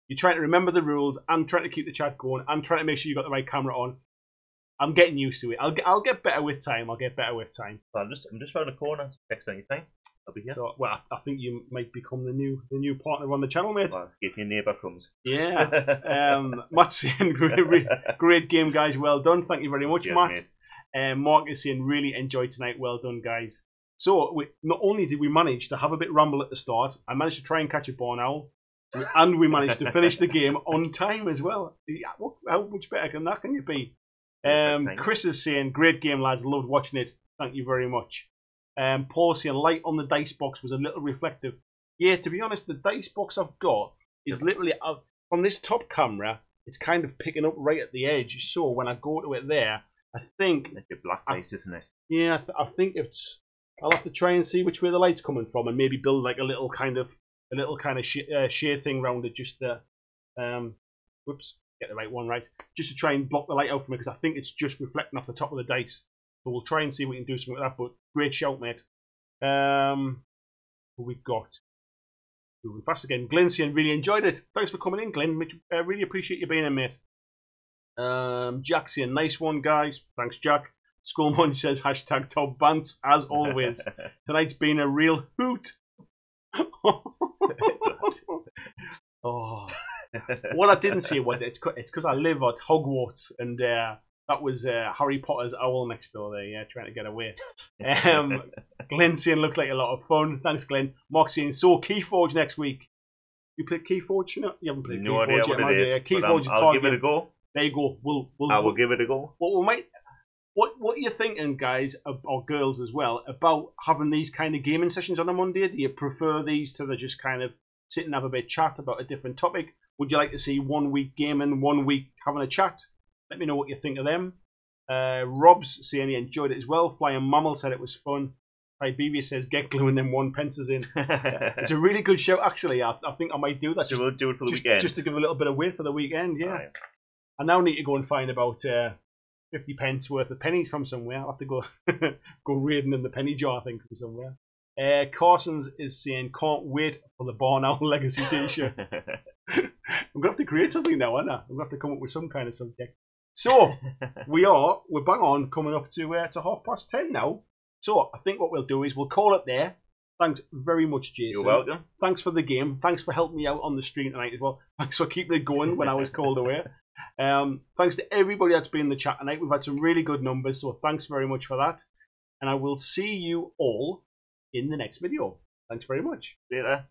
You're trying to remember the rules and trying to keep the chat going and trying to make sure you got the right camera on. I'm getting used to it. I'll get better with time. Well, I'm just around the corner to fix anything. I'll be here. So, well, I think you might become the new partner on the channel, mate. Well, if your neighbour comes. Yeah. Matt's saying great game, guys. Well done. Thank you very much, cheers, Matt. Mark is saying really enjoyed tonight. Well done, guys. So not only did we manage to have a bit ramble at the start, I managed to try and catch a barn owl, and we managed to finish the game on time as well. Yeah, how much better can you be? Chris is saying great game, lads. Loved watching it. Thank you very much. Paul saying light on the dice box was a little reflective. Yeah, to be honest, the dice box I've got is literally from this top camera. It's kind of picking up right at the edge. So when I go to it there, I think it's a black base, isn't it? Yeah, I think it's. I'll have to try and see which way the light's coming from, and maybe build like a little kind of shade thing around it, just to whoops, get the right one right, just to try and block the light out from it, because I think it's just reflecting off the top of the dice. So we'll try and see if we can do something with that. But great shout, mate. What we've got. Moving fast again. Glenn saying really enjoyed it. Thanks for coming in, Glenn. Really appreciate you being in, mate. Jack saying nice one, guys. Thanks, Jack. Skullmunch says hashtag top bants as always. Tonight's been a real hoot. Oh, what I didn't say was it's because I live at Hogwarts, and that was Harry Potter's owl next door there. Yeah, trying to get away. Glenn saying looks like a lot of fun. Thanks, Glenn. Mark saying so Keyforge next week. You play Keyforge? You haven't played no Keyforge idea what it is. Keyforge. I'll give it a go. There you go. I will give it a go. Well, we might. What are you thinking, guys, or girls as well, about having these kind of gaming sessions on a Monday? Do you prefer these to the just kind of sit and have a bit of chat about a different topic? Would you like to see 1 week gaming, 1 week having a chat? Let me know what you think of them. Rob's saying he enjoyed it as well. Flying Mammal said it was fun. Ibevia says get gluing them 1 pencils in. It's a really good show, actually. I think I might do that. So we'll do it for the weekend. Just to give a little bit of weight for the weekend, yeah. Right. I now need to go and find about 50 pence worth of pennies from somewhere. I'll have to go go raiding in the penny jar, I think, from somewhere. Carson's is saying, can't wait for the Barn Owl Legacy t-shirt. I'm gonna have to create something now, aren't I? I'm gonna have to come up with some kind of subject. So we're bang on coming up to 10:30 now. So I think what we'll do is we'll call it there. Thanks very much, Jason. You're welcome. Thanks for the game. Thanks for helping me out on the stream tonight as well. Thanks for keeping it going when I was called away. Thanks to everybody that's been in the chat tonight. We've had some really good numbers, so thanks very much for that. And I will see you all in the next video. Thanks very much. See you there.